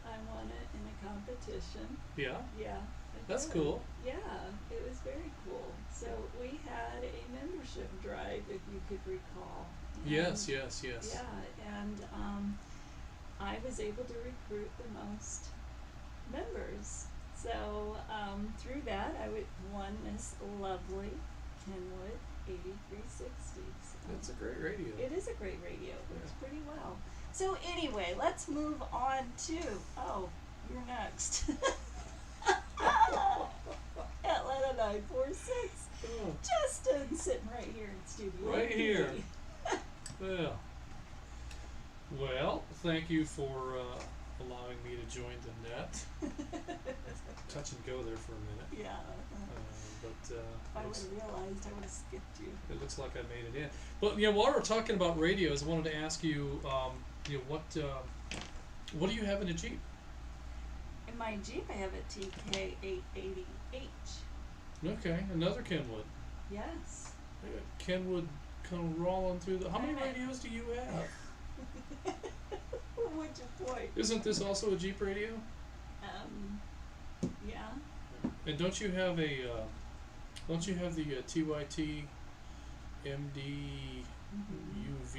I won it in a competition. Yeah? Yeah. That's cool. Yeah, it was very cool. So we had a membership drive, if you could recall. Yes. Yeah, and I was able to recruit the most members. So through that, I won this lovely Kenwood 8360. So that's a great radio. it is a great radio. It works pretty well. So anyway, let's move on to, you're next. Atlanta 946. Justin sitting right here in studio. Right here. Well, thank you for allowing me to join the net. Touch and go there for a minute. Yeah. But if I would have realized, I would have skipped you. It looks like I made it in. But while we're talking about radios, I wanted to ask you, what do you have in a Jeep? In my Jeep, I have a TK880H. Okay, another Kenwood. Yes. Kenwood kind of rolling through the. How many radios do you have? What's your point? Isn't this also a Jeep radio? Yeah. And don't you have the TYT MD UV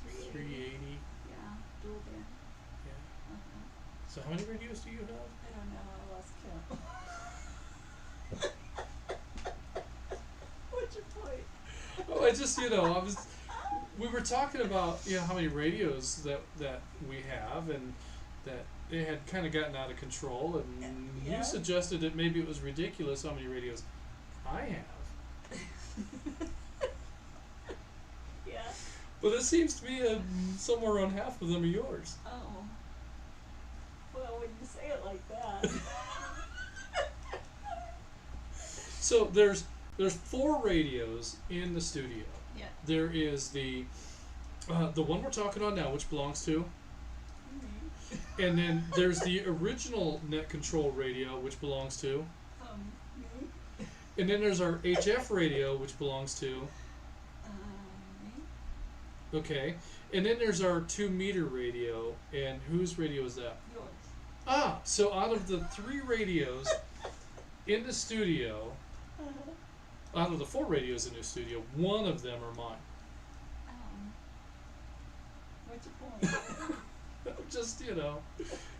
380? Yeah, dual band. Yeah. So how many radios do you have? I don't know. I lost count. What's your point? Oh, I just we were talking about how many radios that we have, and that it had kind of gotten out of control, and you suggested that maybe it was ridiculous how many radios I have. Yeah. But it seems to be somewhere around half of them are yours. Oh. Well, when you say it like that. So there's 4 radios in the studio. Yeah. There is the one we're talking on now, which belongs to. Mm-hmm. And then there's the original net control radio, which belongs to. Me. And then there's our HF radio, which belongs to. Me. Okay. And then there's our 2-meter radio, and whose radio is that? Yours. So out of the 3 radios in the studio, out of the 4 radios in the studio, one of them are mine. What's your point? Just,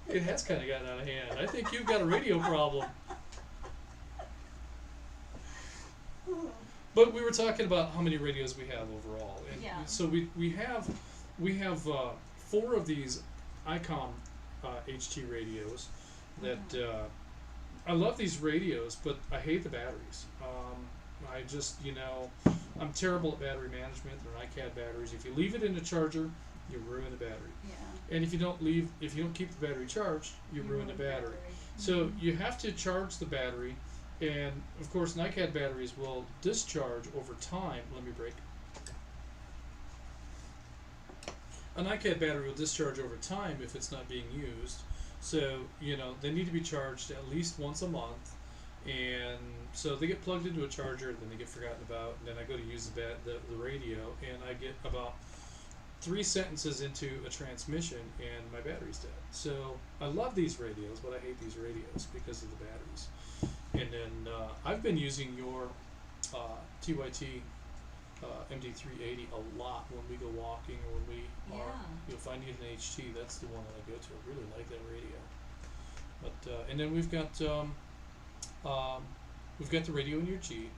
it has kind of gotten out of hand. I think you've got a radio problem. But we were talking about how many radios we have overall, and Yeah. so we have 4 of these ICOM HT radios that I love these radios, but I hate the batteries. I just I'm terrible at battery management. They're ICAD batteries. If you leave it in a charger, you ruin the battery. Yeah. And if you don't keep the battery charged, you ruin the battery. So you have to charge the battery, and of course, NiCad batteries will discharge over time. Let me break. A NiCad battery will discharge over time if it's not being used. So they need to be charged at least once a month, and so they get plugged into a charger, then they get forgotten about, and then I go to use the radio, and I get about 3 sentences into a transmission and my battery's dead. So I love these radios, but I hate these radios because of the batteries. And then I've been using your TYT MD380 a lot when we go walking or when we are, if I need an HT, that's the one that I go to. I really like that radio. But and then we've got the radio in your Jeep,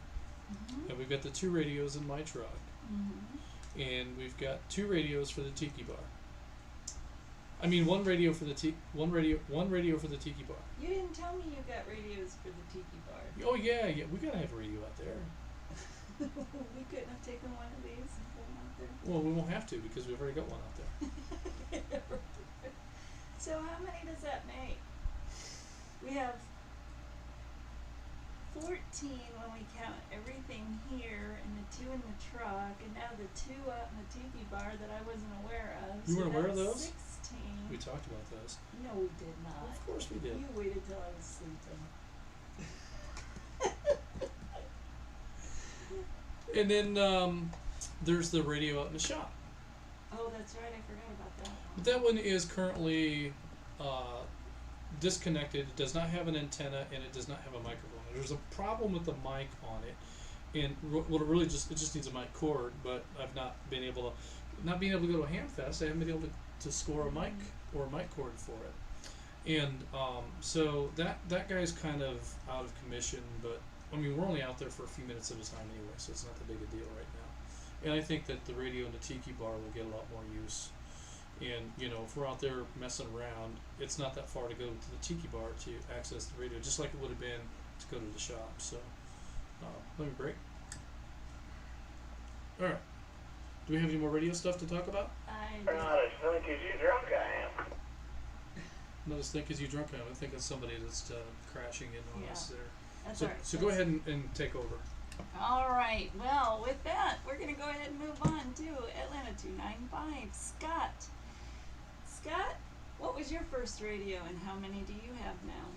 and we've got the 2 radios in my truck. And we've got 2 radios for the Tiki Bar. I mean, one radio for the Tiki Bar. You didn't tell me you got radios for the Tiki Bar. Oh yeah, we gotta have a radio out there. We couldn't have taken one of these and put them out there. Well, we won't have to because we've already got one out there. So how many does that make? We have 14 when we count everything here and the 2 in the truck, and now the 2 out in the Tiki Bar that I wasn't aware of. You weren't aware of that's those? 16. We talked about those. No, we did not. Of course we did. You waited till I was sleeping. And then there's the radio out in the shop. Oh, that's right. I forgot about that. But that one is currently disconnected. It does not have an antenna, and it does not have a microphone. There's a problem with the mic on it, and well, it just needs a mic cord. But I've not been able to go to a ham fest. I haven't been able to score a mic or a mic cord for it, and so that guy's kind of out of commission. But I mean, we're only out there for a few minutes at a time anyway, so it's not that big a deal right now. And I think that the radio in the Tiki Bar will get a lot more use. And if we're out there messing around, it's not that far to go to the Tiki Bar to access the radio, just like it would have been to go to the shop. So let me break. All right. Do we have any more radio stuff to talk about? Not as drunk as you drunk I am. Not as think as you drunk. I think it's somebody that's crashing in on us there. That's So, all right. so go ahead and take over. All right. Well, with that, we're going to go ahead and move on to Atlanta 295. Scott. Scott, what was your first radio and how many do you have now?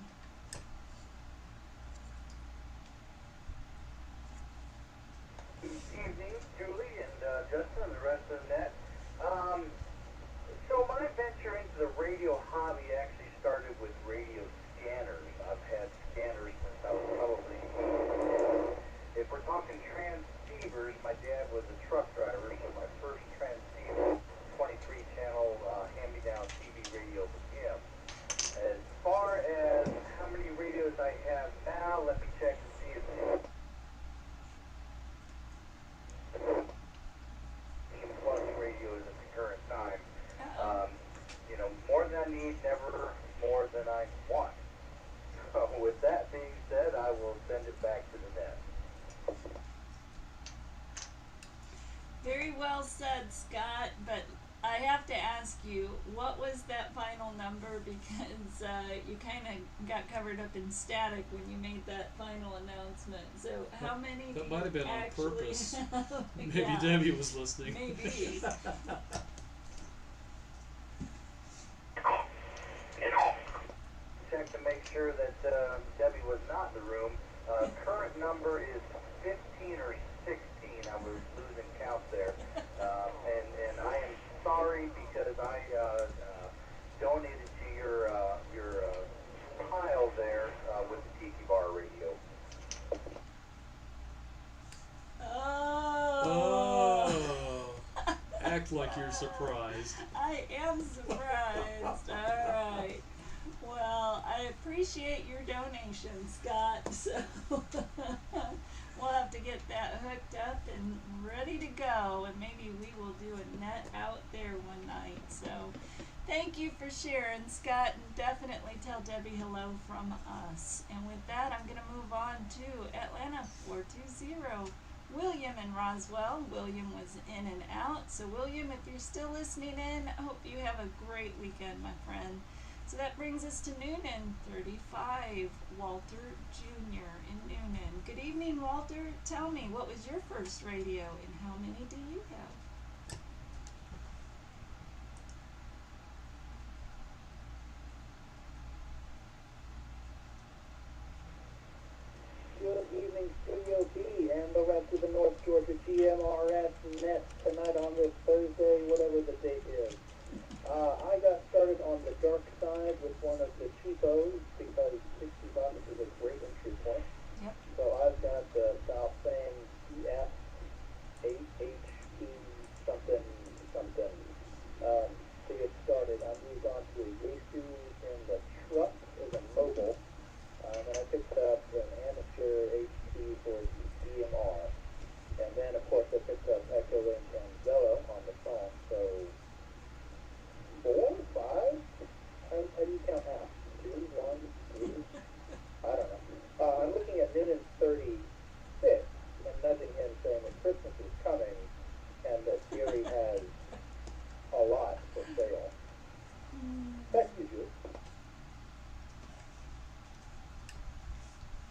Evening, Julie and Justin and the rest of the net. So my venture into the radio hobby actually started with radio scanners. I've had scanners since I was probably 8. If we're talking transceivers, my dad was a truck driver, so my first transceiver, 23-channel hand-me-down TV radio was him. As far as how many radios I have now, let me check and see if plus radios at the current time. More than I need, never more than I want. So with that being said, I will send it back to the net. Very well said, Scott, but I have to ask you, what was that final number? Because you kind of got covered up in static when you made that final announcement. So how many That do might have you been on actually purpose. have? Maybe Yeah, Debbie was listening. maybe. Check to make sure that Debbie was not in the room. Current number is 15 or 16. I was losing count there. And I am sorry because I donated to your pile there with the Tiki Bar radio. Oh. Oh. Act like like you're surprised. I am surprised. All right. Well, I appreciate your donation, Scott. So we'll have to get that hooked up and ready to go, and maybe we will do a net out there one night. So thank you for sharing, Scott, and definitely tell Debbie hello from us. And with that, I'm going to move on to Atlanta 420. William in Roswell. William was in and out. So William, if you're still listening in, I hope you have a great weekend, my friend. So that brings us to Noonan 35, Walter Jr. in Noonan. Good evening, Walter. Tell me, what was your first radio and how many do you have? Good evening, Studio B, and the rest of the North Georgia GMRS net tonight on this Thursday, whatever the date is. I got started on the dark side with one of the cheapos because $60 is a great entry point. Yep. So I've got the South Fang EF 8HE something something. To get started, I moved on to a Yaesu in the truck as a mobile. And I picked up an amateur HP for the GMR. And then, of course, I picked up Echo Link and Zello on the phone. So, 4, 5? How do you count half? 2, 1, 3? I don't know. I'm looking at Noonan 36 and nudging him saying that Christmas is coming and that Gary has a lot for sale. Back to you.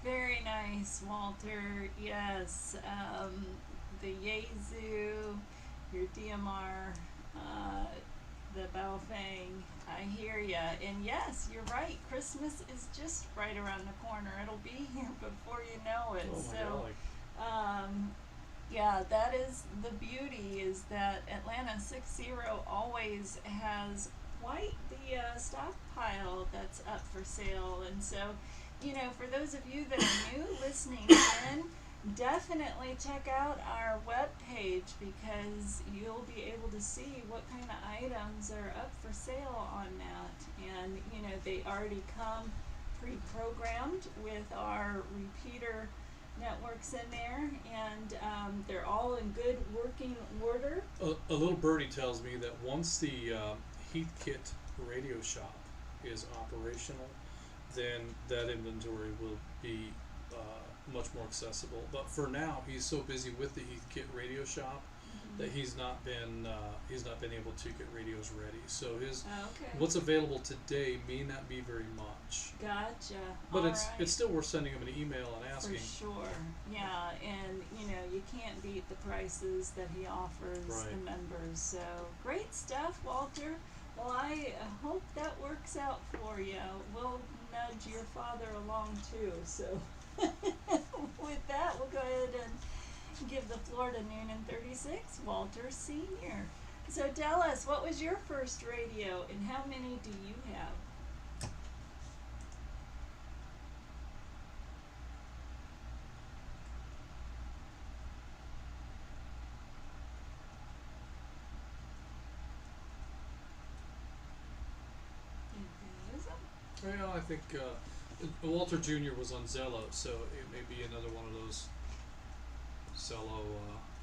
Very nice, Walter. Yes, the Yaesu, your DMR, the Baofeng. I hear ya. And yes, you're right. Christmas is just right around the corner. It'll be here before you know it. Oh my So, God. yeah, that is the beauty, is that Atlanta 60 always has quite the stockpile that's up for sale. And so, you know, for those of you that are new listening in, definitely check out our webpage because you'll be able to see what kind of items are up for sale on that. And, you know, they already come pre-programmed with our repeater networks in there, and they're all in good working order. A little birdie tells me that once the Heathkit radio shop is operational, then that inventory will be much more accessible. But for now, he's so busy with the Heathkit radio shop that he's not been able to get radios ready. So his Okay. what's available today may not be very much. Gotcha. But All it's right. still worth sending him an email and asking. For sure. Yeah, and you know, you can't beat the prices that he offers the Right. members. So great stuff, Walter. Well, I hope that works out for you. We'll nudge your father along too. So with that, we'll go ahead and give the floor to Noonan 36, Walter Sr. So tell us, what was your first radio and how many do you have? Well, I think Walter Jr. was on Zello, so it may be another one of those Zello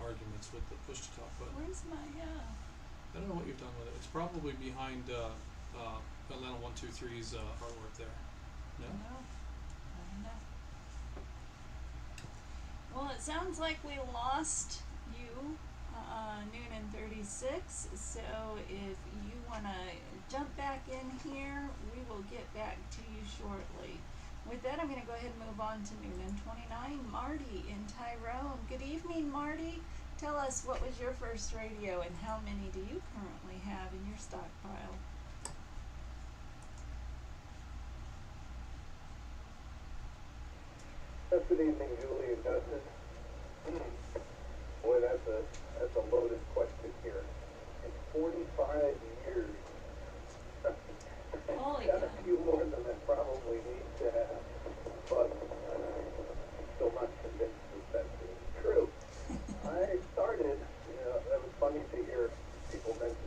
arguments with the push-to-talk button. Where's my, I don't know what you've done with it. It's probably behind Atlanta 123's artwork there. No? No, I don't know. Well, it sounds like we lost you, Noonan 36. So if you want to jump back in here, we will get back to you shortly. With that, I'm going to go ahead and move on to Noonan 29, Marty in Tyrone. Good evening, Marty. Tell us, what was your first radio and how many do you currently have in your stockpile? Good evening, Julie and Justin. Boy, that's a loaded question here. In 45 years, Holy got cow. a few more than I probably need to have, but still not convinced that that's true. I started, it was funny to hear people mention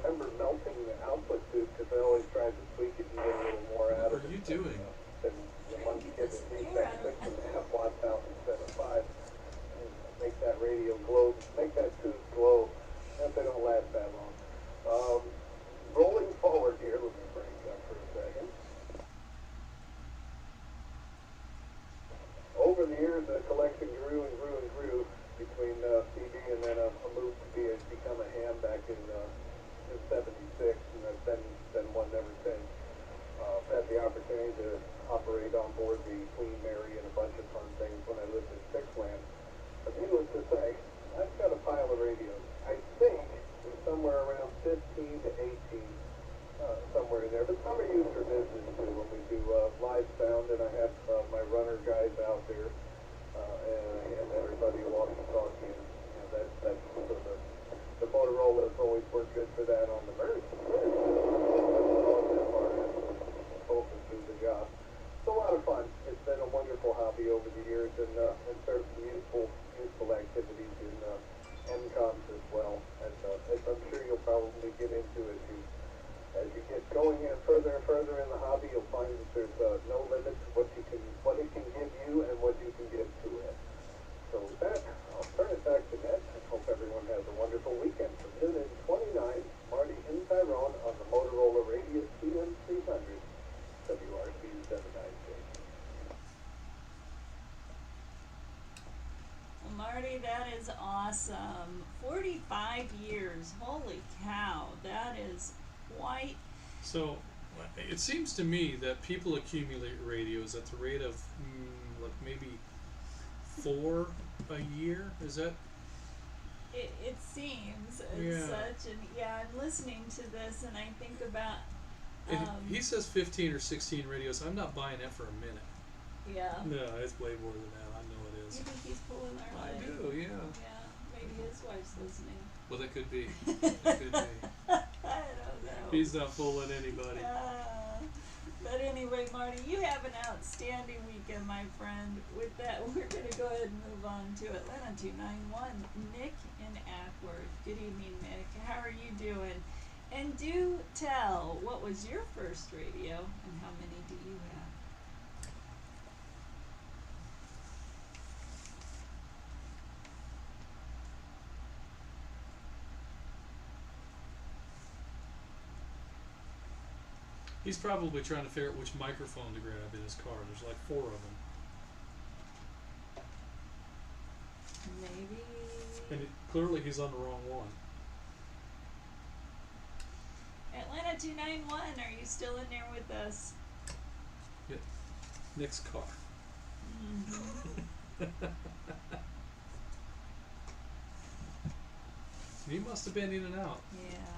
remember melting the output tube because I always tried to tweak it and get a little more out of it. What are you doing? Then once you get at least that 6.5 watts out instead of 5, and make that radio glow, make that tube glow. If they don't last that long. Rolling forward here, let me break up for a second. Over the years, the collection grew and grew and grew between CD and then a move to become a ham back in '76, and I've been one ever since. Had the opportunity to operate on board the Queen Mary and a bunch of fun things when I lived in Sixland. But needless to say, I've got a pile of radios. I think it's somewhere around 15 to 18, somewhere in there. But some are used for business too when we do live sound, and I have my runner guys out there, and everybody walkie-talkie, and that's so the Motorola has always worked good for that on the merge. Both do the job. It's a lot of fun. It's been a wonderful hobby over the years, and served some useful activities in MCOMs as well. As I'm sure you'll probably get into as you get going in further and further in the hobby, you'll find that there's no limit to what it can give you and what you can give to it. So with that, I'll turn it back to Ned. I hope everyone has a wonderful weekend. From noon and 29, Marty and Tyrone on the Motorola Radius TM300, WRC 796. Well, Marty, that is awesome. 45 years. Holy cow. That is quite. So, it seems to me that people accumulate radios at the rate of like maybe 4 a year. Is that? It seems Yeah. such an. Yeah, I'm listening to this and I think about. He says 15 or 16 radios. I'm not buying that for a minute. Yeah. No, it's way more than that. I know it is. You think he's pulling our I leg? do, yeah. Yeah, maybe his wife's listening. Well, that could be. That could be. I don't know. He's not fooling anybody. But anyway, Marty, you have an outstanding weekend, my friend. With that, we're going to go ahead and move on to Atlanta 291. Nick in Ackworth. Good evening, Nick. How are you doing? And do tell, what was your first radio and how many do you have? He's probably trying to figure out which microphone to grab in his car. There's like 4 of them. Maybe. And clearly he's on the wrong one. Atlanta 291, are you still in there with us? Yeah. Nick's car. He must have been in and out. Yeah.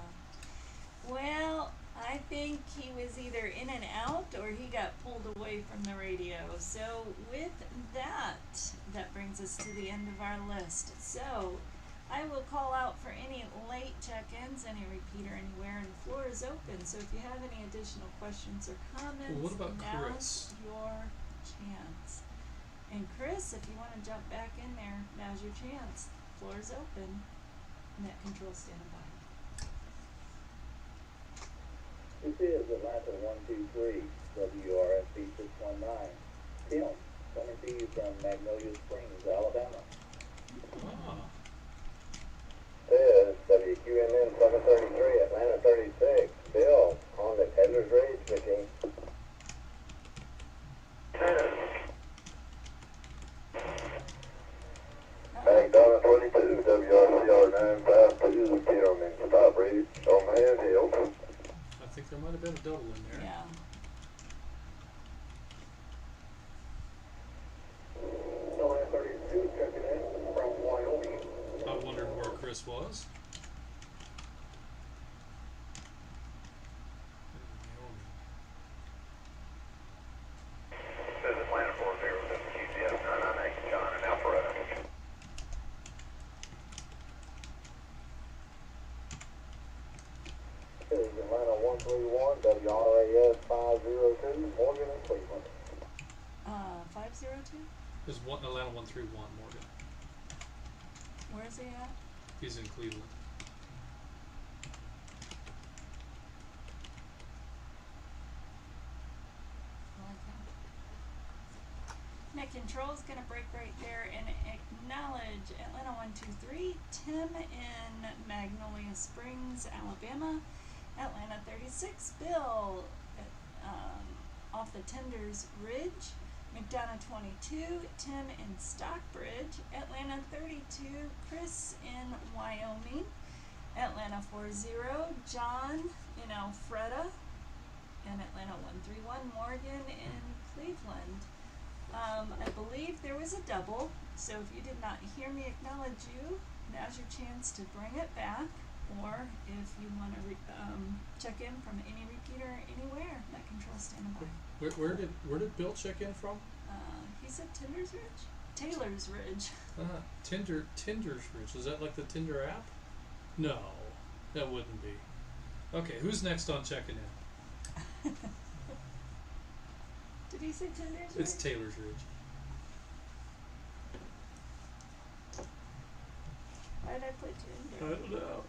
Well, I think he was either in and out or he got pulled away from the radio. So with that brings us to the end of our list. So I will call out for any late check-ins, any repeater anywhere, and the floor is open. So if you have any additional questions or comments, Well, what about now's Chris? your chance. And Chris, if you want to jump back in there, now's your chance. Floor is open. Net control standing by. This is Atlanta 123, WRSB 619. Tim, coming to you from Magnolia Springs, Alabama. Ah. This is WQMN 733, Atlanta 36. Bill, on the Edwards Rage machine. Hey, Donna 22, WRCR 952, Gentlemen, stop ready on the handheld. I think there might have been a double in there. Yeah. Atlanta 32 checking in from Wyoming. I wondered where Chris was. This is Atlanta 407 QCS 998, John in Alpharetta. This is Atlanta 131, WRAS 502, Morgan and Cleveland. 502? There's one Atlanta 131 Morgan. Where's he at? He's in Cleveland. control is gonna break right there and acknowledge Atlanta 123, Tim in Magnolia Springs, Alabama, Atlanta 36, Bill off the Tenders Ridge, McDonough 22, Tim in Stockbridge, Atlanta 32, Chris in Wyoming, Atlanta 40, John in Alpharetta, and Atlanta 131, Morgan in Cleveland. I believe there was a double, so if you did not hear me acknowledge you, now's your chance to bring it back, or if you want to check in from any repeater anywhere, that control's standing by. Where did Bill check in from? He said Tinder's Ridge? Taylor's Ridge. Tinder's Ridge. Is that like the Tinder app? No, that wouldn't be. Okay, who's next on checking in? Did he say Tinder's Ridge? It's Taylor's Ridge. Why did I put Tinder? I don't know.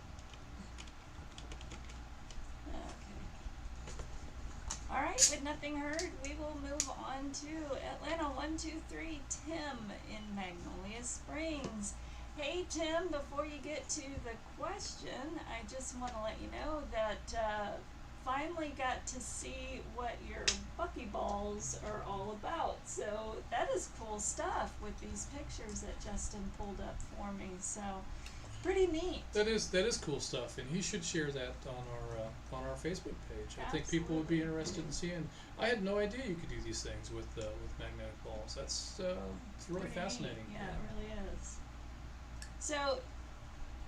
Okay. Alright, with nothing heard, we will move on to Atlanta 123, Tim in Magnolia Springs. Hey Tim, before you get to the question, I just want to let you know that finally got to see what your buckyballs are all about. So that is cool stuff with these pictures that Justin pulled up for me. So pretty neat. That is cool stuff, and he should share that on our Facebook page. I think people would be interested in seeing. I had no idea you could do these things with magnetic balls. That's it's really Pretty fascinating. neat. Yeah, it really is. So,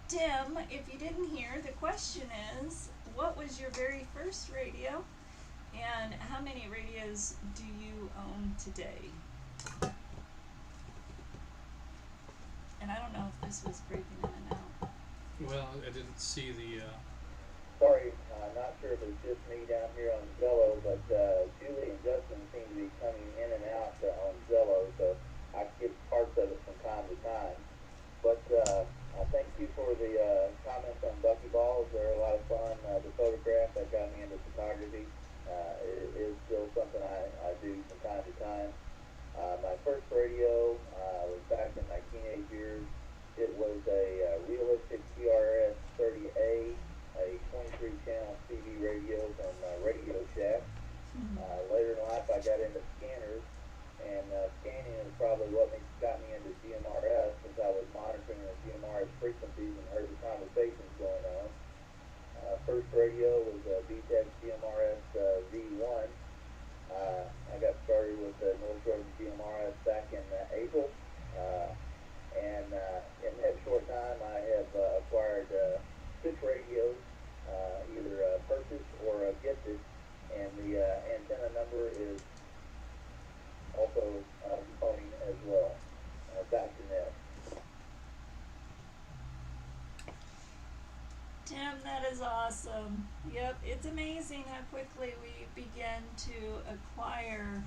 Tim, if you didn't hear, the question is, what was your very first radio, and how many radios do you own today? And I don't know if this was breaking in and out. Well, I didn't see the. Sorry, not sure if it's just me down here on Zello, but Julie and Justin seem to be coming in and out on Zello, so I get parts of it from time to time. But thank you for the comments on buckyballs. They're a lot of fun. The photograph that got me into photography is still something I do from time to time. My first radio was back in my teenage years. It was a realistic GMRS 30A, a 23-channel CD radio from Radio Shack. Later in life, I got into scanners, and scanning is probably what got me into GMRS, since I was monitoring the GMRS frequencies and heard the conversations going on. First radio was a VTEC GMRS V1. I got started with the North Georgia GMRS back in April, and in that short time I have acquired 6 radios, either purchased or gifted, and the antenna number is also component as well. Back to Ned. Tim, that is awesome. Yep, it's amazing how quickly we begin to acquire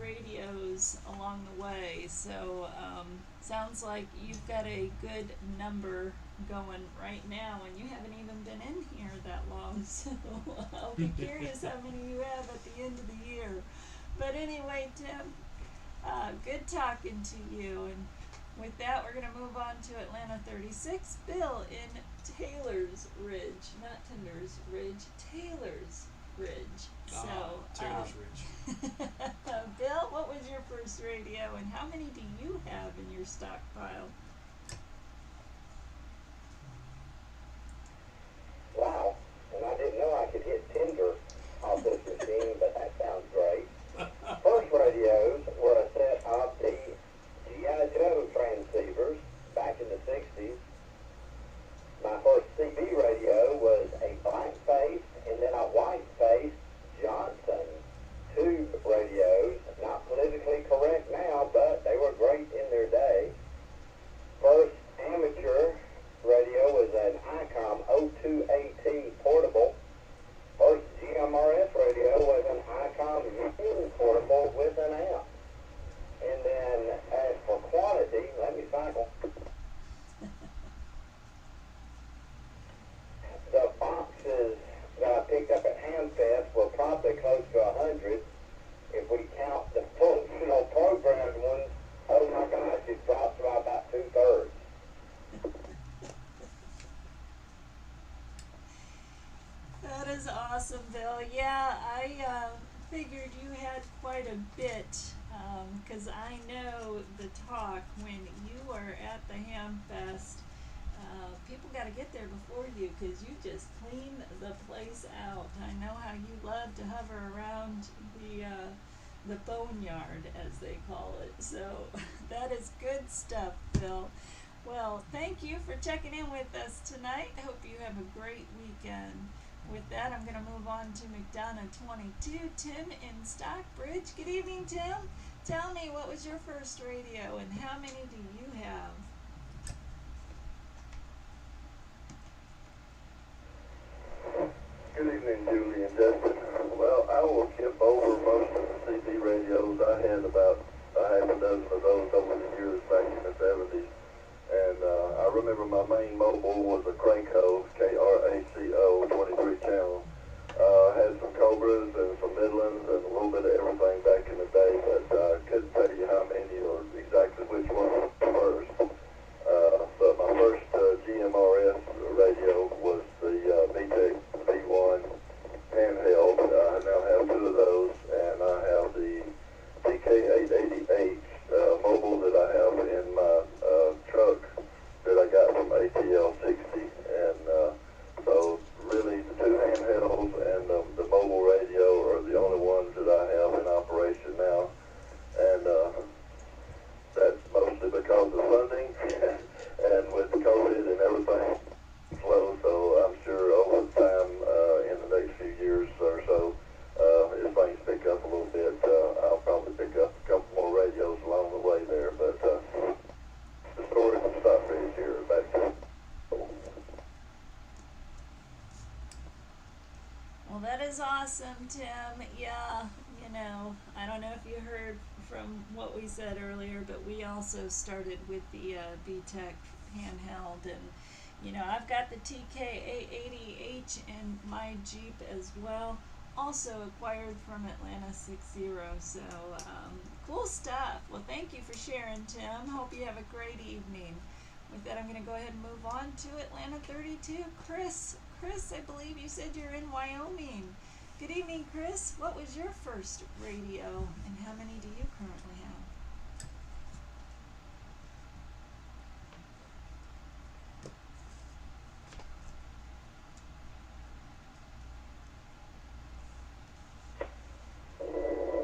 radios along the way. So, sounds like you've got a good number going right now, and you haven't even been in here that long. So, I'll be curious how many you have at the end of the year. But anyway, Tim, good talking to you. And with that, we're going to move on to Atlanta 36. Bill in Taylor's Ridge, not Tinder's Ridge, Taylor's Ridge. So, Taylor's Ridge. Bill, what was your first radio, and how many do you have in your stockpile? Wow, and I didn't know I could hit Tinder off this machine, but that sounds great. First radios were a set of the G.I. Joe transceivers back in the 60s. My first CB radio was a black-faced and then a white-faced Johnson tube radios. Not politically correct now, but they were great in their day. is awesome, Bill. Yeah, I figured you had quite a bit, because I know the talk when you are at the Ham Fest. People got to get there before you because you just clean the place out. I know how you love to hover around the boneyard, as they call it. So that is good stuff, Bill. Well, thank you for checking in with us tonight. I hope you have a great weekend. With that, I'm going to move on to McDonough 22. Tim in Stockbridge. Good evening, Tim. Tell me, what was your first radio and how many do you have? Good evening, Julie and Justin. Well, I will skip over most of the CB radios. I had about a half a dozen of those over the years back in the 70s. And I remember my main mobile was a Kraco, Kraco, 23 channel. Had some Cobras and some Midlands and a little bit of everything back in the day, but I couldn't tell you how many or exactly which one was first. But my first GMRS radio was the VTEC V1 handheld. I now have two of those, and I have the TK880H mobile that I have in my truck that I got from ATL 60. And so really the two handhelds and the mobile radio are the only ones that I have in operation now. And that's mostly because of funding and with COVID and everything slow. So I'm sure over time in the next few years or so, if things pick up a little bit, I'll probably pick up a couple more radios along the way there. But the story from Stockbridge here, back to. Well, that is awesome, Tim. Yeah, you know, I don't know if you heard from what we said earlier, but we also started with the VTEC handheld, and you know, I've got the TK880H in my Jeep as well, also acquired from Atlanta 60. So cool stuff. Well, thank you for sharing, Tim. Hope you have a great evening. With that, I'm going to go ahead and move on to Atlanta 32. Chris, I believe you said you're in Wyoming. Good evening, Chris. What was your first radio, and how many do you currently have?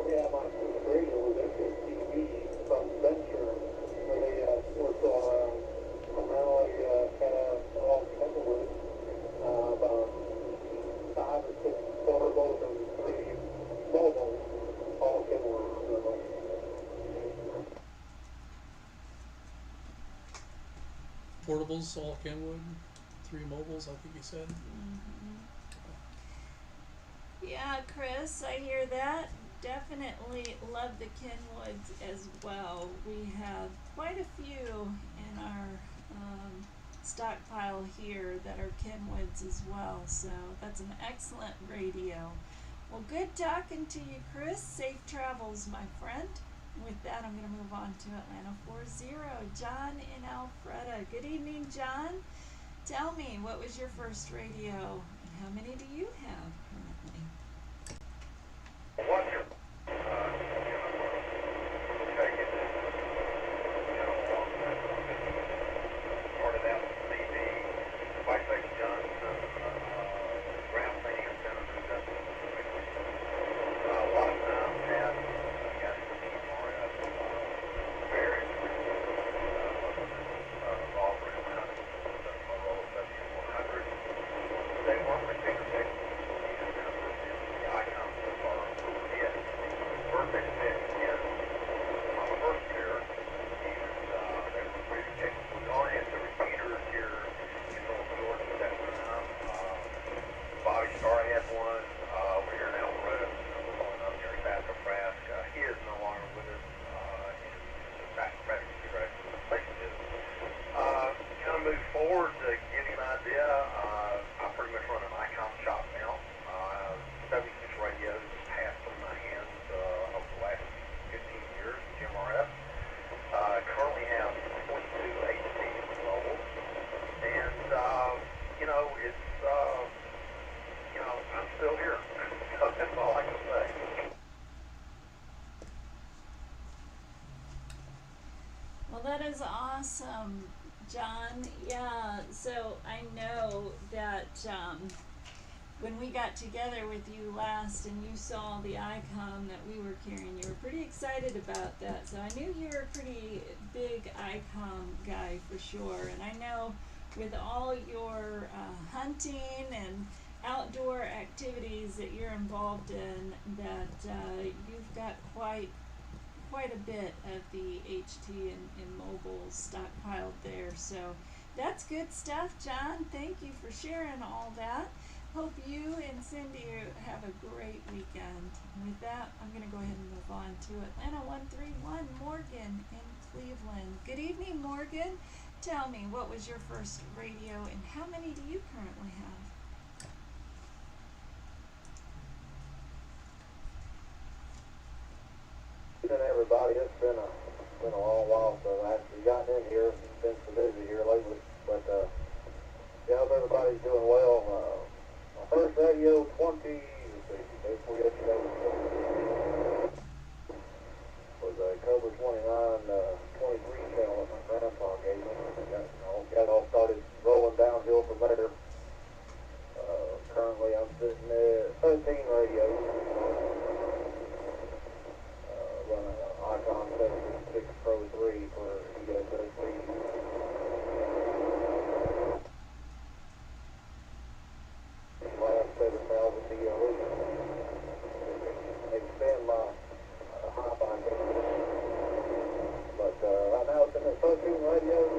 Yeah, my first radio was actually a TV from Venture, where they worked on primarily kind of all Kenwood, about 5 or 6 portables and 3 mobiles, all Kenwood. Portables, all Kenwood, 3 mobiles, I think you said. Yeah, Chris, I hear that. Definitely love the Kenwoods as well. We have quite a few in our stockpile here that are Kenwoods as well, so that's an excellent radio. Well, good talking to you, Chris. Safe travels, my friend. With that, I'm going to move on to Atlanta 40. John in Alpharetta. Good evening, John. Tell me, what was your first radio, and how many do you have currently? What's your started out with CB, Whiteface Johnson, ground cleaning and Senator Justin. A lot of times had got into GMRS, various offering around the Motorola W100. They weren't particularly the icons of our birthday stick is on the first pair, and they were pretty capable. We only had the repeaters here in North Georgia at that time. Bobby Starr had one. We're here in Alpharetta, one up near Sassafras. He is no longer with us. He's back in Frederick, replaced him. Kind of move forward to give you an idea. I pretty much run an ICOM is awesome, John. Yeah, so I know that when we got together with you last and you saw the icon that we were carrying, you were pretty excited about that. So I knew you were a pretty big icon guy for sure. And I know with all your hunting and outdoor activities that you're involved in, that you've got quite a bit of the HT and mobile stockpiled there. So that's good stuff, John. Thank you for sharing all that. Hope you and Cindy have a great weekend. And with that, I'm going to go ahead and move on to Atlanta 131, Morgan in Cleveland. Good evening, Morgan. Tell me, what was your first radio and how many do you currently have? Everybody, it's been a long while since I've actually gotten in here. It's been so busy here lately, but yeah, hope everybody's doing well. My first radio, 20, let's see, before yesterday was a Cobra 29, 23 channel that my grandpa gave me. Got it all started rolling downhill from there. Currently, I'm sitting at 13 radios. Running an Icon 766 Pro 3 for ESSP. Last 7,000 DLE. Expand my hi-fi capability. But right now it's in the 13 radios.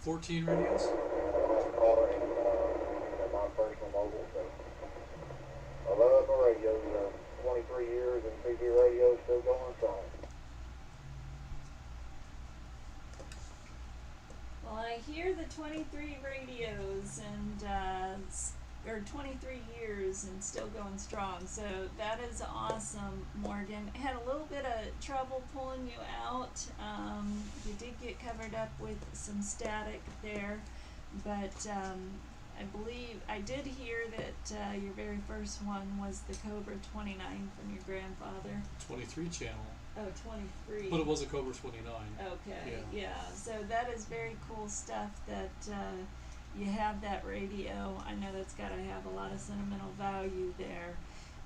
14 radios? My personal mobile, so I love my radios. 23 years and CB radio still going strong. Well, I hear the 23 radios and or 23 years and still going strong. So that is awesome, Morgan. Had a little bit of trouble pulling you out. You did get covered up with some static there, but I believe I did hear that your very first one was the Cobra 29 from your grandfather. 23 channel. Oh, 23. But it was a Cobra 29. Okay, yeah. So that is very cool stuff that you have that radio. I know that's got to have a lot of sentimental value there.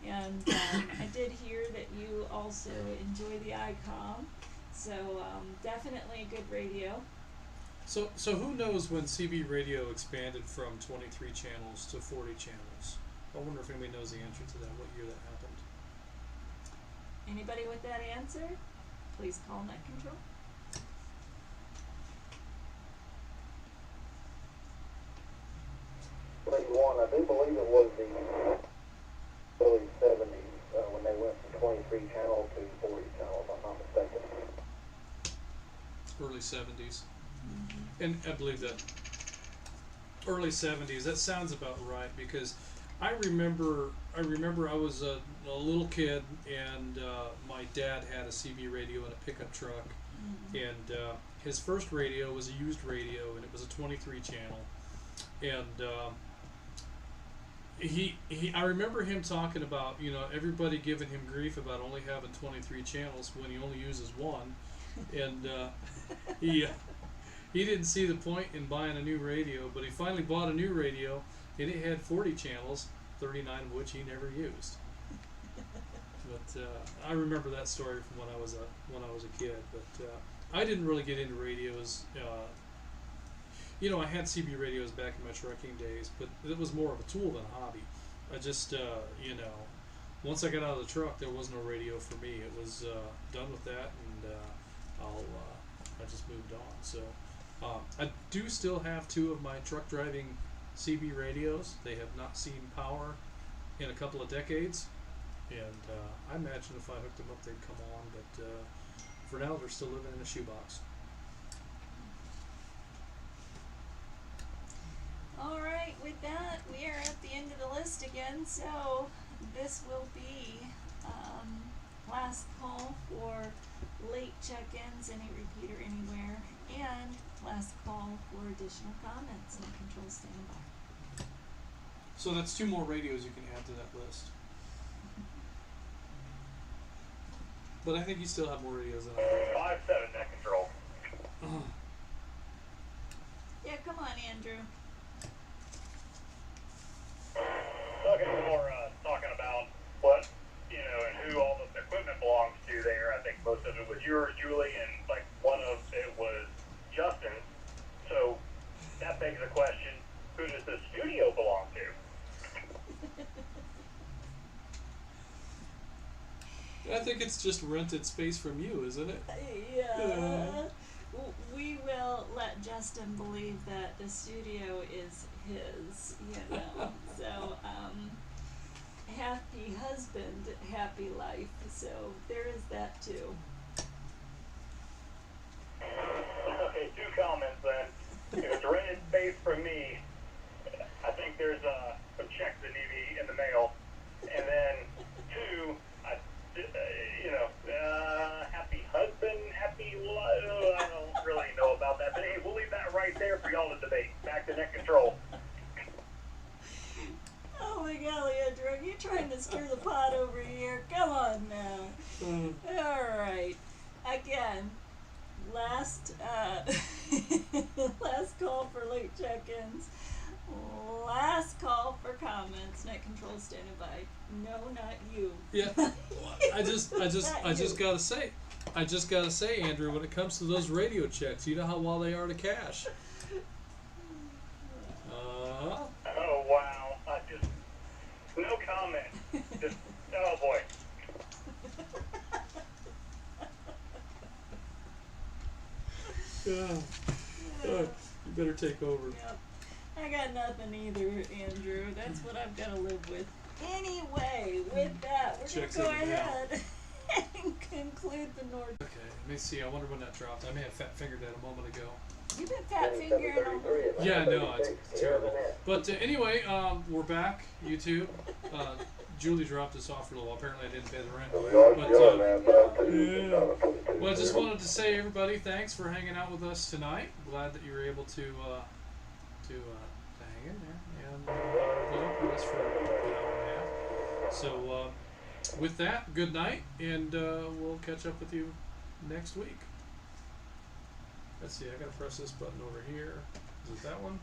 And I did hear that you also enjoy the ICOM. So definitely a good radio. So who knows when CB radio expanded from 23 channels to 40 channels? I wonder if anybody knows the answer to that, what year that happened. Anybody with that answer? Please call Net Control. I do believe it was the early 70s when they went from 23 channel to 40 channel, if I'm not mistaken. Early 70s. And I believe that early 70s, that sounds about right, because I remember I was a little kid, and my dad had a CB radio in a pickup truck, and his first radio was a used radio, and it was a 23 channel, and I remember him talking about, everybody giving him grief about only having 23 channels when he only uses one, and he didn't see the point in buying a new radio, but he finally bought a new radio, and it had 40 channels, 39 of which he never used. But I remember that story from when I was a kid. But I didn't really get into radios. I had CB radios back in my trucking days, but it was more of a tool than a hobby. I just, once I got out of the truck, there was no radio for me. It was done with that, and I just moved on. So I do still have two of my truck driving CB radios. They have not seen power in a couple of decades, and I imagine if I hooked them up, they'd come on. But for now, they're still living in a shoebox. All right, with that, we are at the end of the list again, so this will be last call for late check-ins, any repeater anywhere, and last call for additional comments, and control standby. So that's 2 more radios you can add to that list. But I think you still have more radios than I do. 5-7 net control. Yeah, come on, Andrew. Talking about what, and who all the equipment belongs to there. I think most of it was yours, Julie, and like one of it was Justin. So that begs the question, who does the studio belong to? I think it's just rented space from you, isn't it? Yeah. We will let Justin believe that the studio is his, So, happy husband, happy life. So there is that too. Okay, 2 comments then. If it's rented space from me, I think there's some checks that need to be in the mail. And then 2, happy husband, happy life. I don't really know about that. But hey, we'll leave that right there for y'all to debate. Back to net control. Oh my golly, Andrew, are you trying to stir the pot over here? Come on now. Alright. Again, last last call for late check-ins. Last call for comments. Net control standing by. No, not you. Yeah. I just gotta say, Andrew, when it comes to those radio checks, you know how well they are to cash. Oh, wow. No comment. Just, oh boy. You better take over. Yep. I got nothing either, Andrew. That's what I've got to live with. Anyway, with that, we're going to go ahead and conclude the North. Okay, let me see. I wonder when that dropped. I may have fat fingered that a moment ago. You've been fat fingering over. Yeah, no, it's terrible. But anyway, we're back. YouTube. Julie dropped us off for a little while. Apparently, I didn't pay the rent. But well, I just wanted to say, everybody, thanks for hanging out with us tonight. Glad that you were able to hang in there and put up with us for an hour and a half. So, with that, good night, and we'll catch up with you next week. Let's see, I gotta press this button over here. Is it that one?